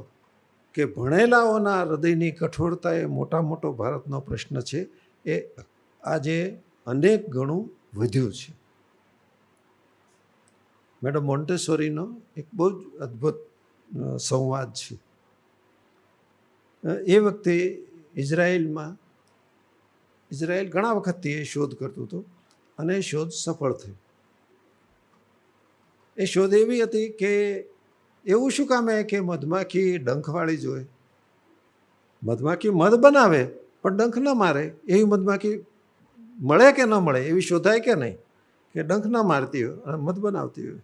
કે ભણેલાઓના હૃદયની કઠોરતા એ મોટો ભારતનો પ્રશ્ન છે, એ આજે અનેક ગણું વધ્યું છે. મેડમ મોન્ટેસોરીનો એક બહુ જ અદ્ભુત સંવાદ છે. એ વખતે ઇઝરાયલ ઘણા વખતથી એ શોધ કરતું હતું અને એ શોધ સફળ થઈ. એ શોધ એવી હતી કે એવું શું કામે કે મધમાખી ડંખવાળી જ હોય, મધમાખી મધ બનાવે પણ ડંખ ન મારે એવી મધમાખી મળે કે ન મળે, એવી શોધાય કે નહીં, કે ડંખ ન મારતી હોય અને મધ બનાવતી હોય.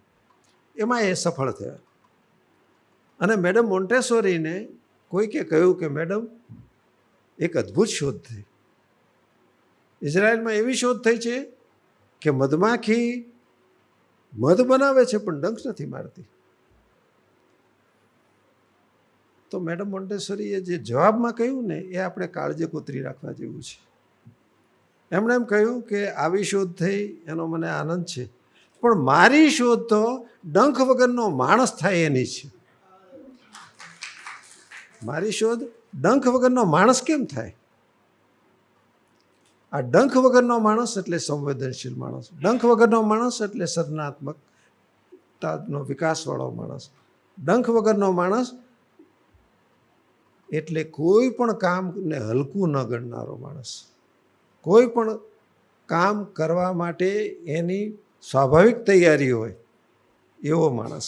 એમાં એ સફળ થયા. અને મેડમ મોન્ટેસોરીને કોઈકે કહ્યું કે મેડમ એક અદ્ભુત શોધ થઈ, ઇઝરાયલમાં એવી શોધ થઈ છે કે મધમાખી મધ બનાવે છે પણ ડંખ નથી મારતી. તો મેડમ મોન્ટેસોરીએ જે જવાબમાં કહ્યું ને એ આપણે કાળજે કોતરી રાખવા જેવું છે. એમણે એમ કહ્યું કે આવી શોધ થઈ એનો મને આનંદ છે, પણ મારી શોધ તો ડંખ વગરનો માણસ થાય એની છે. મારી શોધ ડંખ વગરનો માણસ કેમ થાય? આ ડંખ વગરનો માણસ એટલે સંવેદનશીલ માણસ, ડંખ વગરનો માણસ એટલે સર્જનાત્મકતાનો વિકાસવાળો માણસ, ડંખ વગરનો માણસ એટલે કોઈ પણ કામને હલકું ન ગણનારો માણસ, કોઈ પણ કામ કરવા માટે એની સ્વાભાવિક તૈયારી હોય એવો માણસ.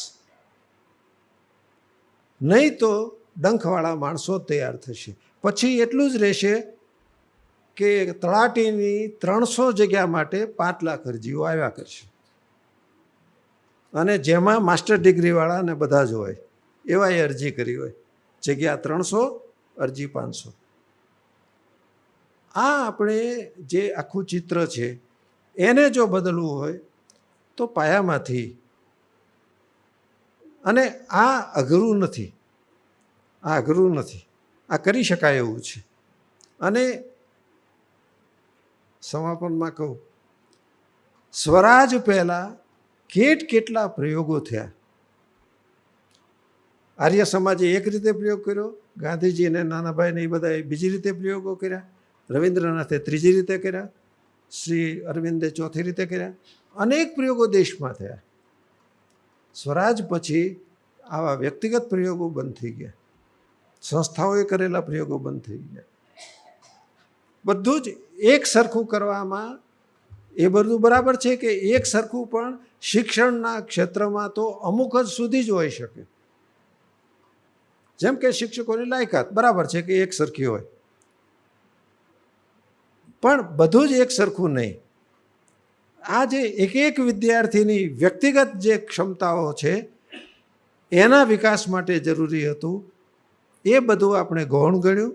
નહીં તો ડંખવાળા માણસો તૈયાર થશે. પછી એટલું જ રહેશે કે તળાટીની 300 જગ્યા માટે 5 લાખ અરજીઓ આવ્યા કરશે, અને જેમાં માસ્ટર ડિગ્રીવાળા ને બધા જ હોય એવા એ અરજી કરી હોય. જગ્યા 300, અરજી 500. આ આપણે જે આખું ચિત્ર છે એને જો બદલવું હોય તો પાયામાંથી, અને આ અઘરું નથી, આ કરી શકાય એવું છે. અને સમાપનમાં કહું, સ્વરાજ પહેલાં કેટલા પ્રયોગો થયા. આર્ય સમાજે એક રીતે પ્રયોગ કર્યો, ગાંધીજી અને નાનાભાઈને એ બધાએ બીજી રીતે પ્રયોગો કર્યા, રવિન્દ્રનાથે ત્રીજી રીતે કર્યા, શ્રી અરવિંદે ચોથી રીતે કર્યા. અનેક પ્રયોગો દેશમાં થયા. સ્વરાજ પછી આવા વ્યક્તિગત પ્રયોગો બંધ થઈ ગયા, સંસ્થાઓએ કરેલા પ્રયોગો બંધ થઈ ગયા. બધું જ એક સરખું કરવામાં એ બધું બરાબર છે કે એક સરખું પણ શિક્ષણના ક્ષેત્રમાં તો અમુક જ સુધી જ હોઈ શકે. જેમ કે શિક્ષકોની લાયકાત બરાબર છે કે એક સરખી હોય, પણ બધું જ એક સરખું નહીં. આ જે એક વિદ્યાર્થીની વ્યક્તિગત જે ક્ષમતાઓ છે એના વિકાસ માટે જરૂરી હતું એ બધું આપણે ગૌણ ગણ્યું.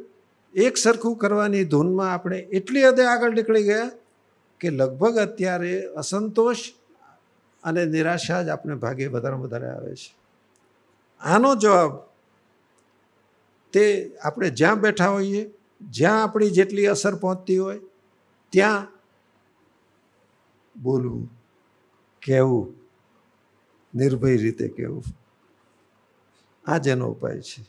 એક સરખું કરવાની ધૂનમાં આપણે એટલી હદે આગળ નીકળી ગયા કે લગભગ અત્યારે અસંતોષ અને નિરાશા જ આપણે ભાગે વધારે આવે છે. આનો જવાબ તે આપણે જ્યાં બેઠા હોઈએ, જ્યાં આપણી જેટલી અસર પહોંચતી હોય ત્યાં બોલવું, કહેવું, નિર્ભય રીતે કહેવું, આ જ એનો ઉપાય છે.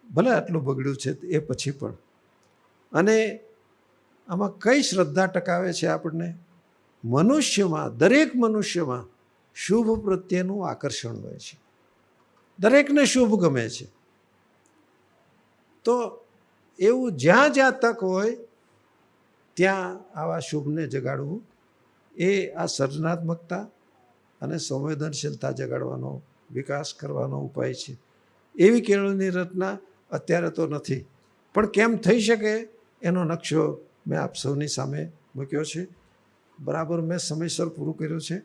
ભલે આટલું બગડ્યું છે એ પછી પણ. અને આમાં કઈ શ્રદ્ધા ટકાવે છે આપણને? મનુષ્યમાં, દરેક મનુષ્યમાં શુભ પ્રત્યેનું આકર્ષણ હોય છે. દરેકને શુભ ગમે છે. તો એવું જ્યાં જ્યાં તક હોય ત્યાં આવા શુભને જગાડવું એ આ સર્જનાત્મકતા અને સંવેદનશીલતા જગાડવાનો, વિકાસ કરવાનો ઉપાય છે. એવી કેળવણી રચના અત્યારે તો નથી, પણ કેમ થઈ શકે એનો નકશો મેં આપ સૌની સામે મૂક્યો છે. બરાબર મેં સમયસર પૂરું કર્યું છે.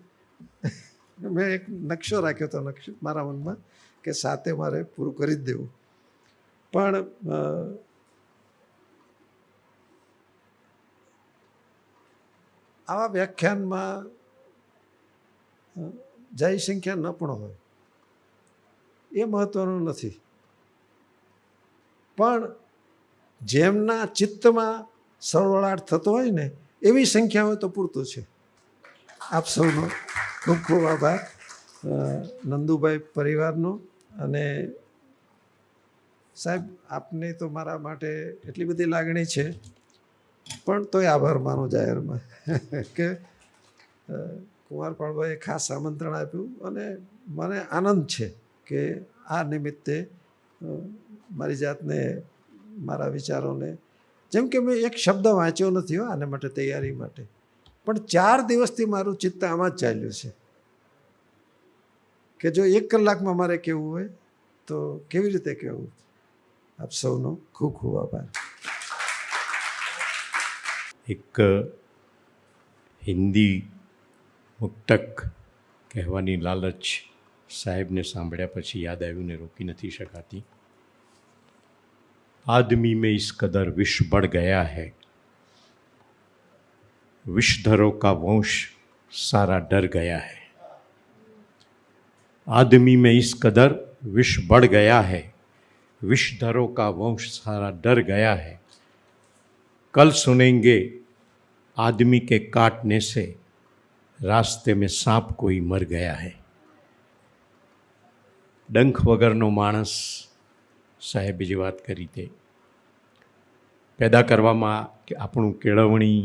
મેં એક નકશો રાખ્યો હતો, નકશો મારા મનમાં કે 7 મારે પૂરું કરી જ દેવું. પણ આવા વ્યાખ્યાનમાં જય સંખ્યા ન પણ હોય એ મહત્વનું નથી, પણ જેમના ચિત્તમાં સરવળાટ થતો હોય ને એવી સંખ્યા હોય તો પૂરતું છે. આપ સૌનો ખૂબ ખૂબ આભાર, નંદુભાઈ પરિવારનો. અને સાહેબ, આપની તો મારા માટે એટલી બધી લાગણી છે, પણ તોય આભાર માનો જાહેરમાં કે કુંવરપાળભાઈએ ખાસ આમંત્રણ આપ્યું અને મને આનંદ છે કે આ નિમિત્તે મારી જાતને, મારા વિચારોને, જેમ કે મેં એક શબ્દ વાંચ્યો નથી આને માટે તૈયારી માટે, પણ 4 દિવસથી મારું ચિત્ત આમાં જ ચાલ્યું છે કે જો 1 કલાકમાં મારે કહેવું હોય તો કેવી રીતે કહેવું. આપ સૌનો ખૂબ ખૂબ આભાર. એક હિન્દી મુક્તક કહેવાની લાલચ સાહેબને સાંભળ્યા પછી યાદ આવ્યું ને રોકી નથી શકાતી. आदमी में इस कदर विष बढ़ गया है, विषधरों का वंश सारा डर गया है. आदमी में इस कदर विष बढ़ गया है, विषधरों का वंश सारा डर गया है. कल सुनेंगे आदमी के काटने से रास्ते में सांप कोई मर गया है. ડંખ વગરનો માણસ, સાહેબે જે વાત કરી તે પેદા કરવામાં કે આપણું કેળવણી,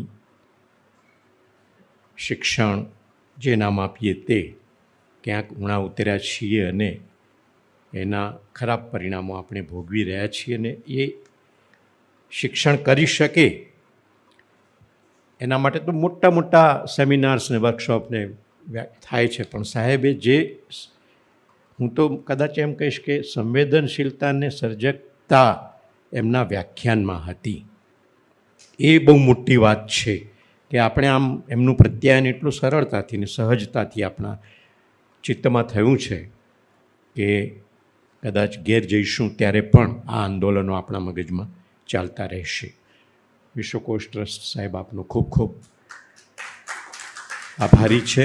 શિક્ષણ જે નામ આપીએ તે ક્યાંક ઉણા ઉતર્યા છીએ અને એના ખરાબ પરિણામો આપણે ભોગવી રહ્યા છીએ. અને એ શિક્ષણ કરી શકે એના માટે તો મોટા મોટા સેમિનાર્સ ને વર્કશોપને થાય છે, પણ સાહેબે જે, હું તો કદાચ એમ કહીશ કે સંવેદનશીલતા ને સર્જકતા એમના વ્યાખ્યાનમાં હતી. એ બહુ મોટી વાત છે કે આપણે આમ એમનું પ્રત્યાયન એટલું સરળતાથી ને સહજતાથી આપણા ચિત્તમાં થયું છે કે કદાચ ઘેર જઈશું ત્યારે પણ આ આંદોલનો આપણા મગજમાં ચાલતા રહેશે. વિશ્વકોશ ટ્રસ્ટ સાહેબ આપનો ખૂબ ખૂબ આભારી છે.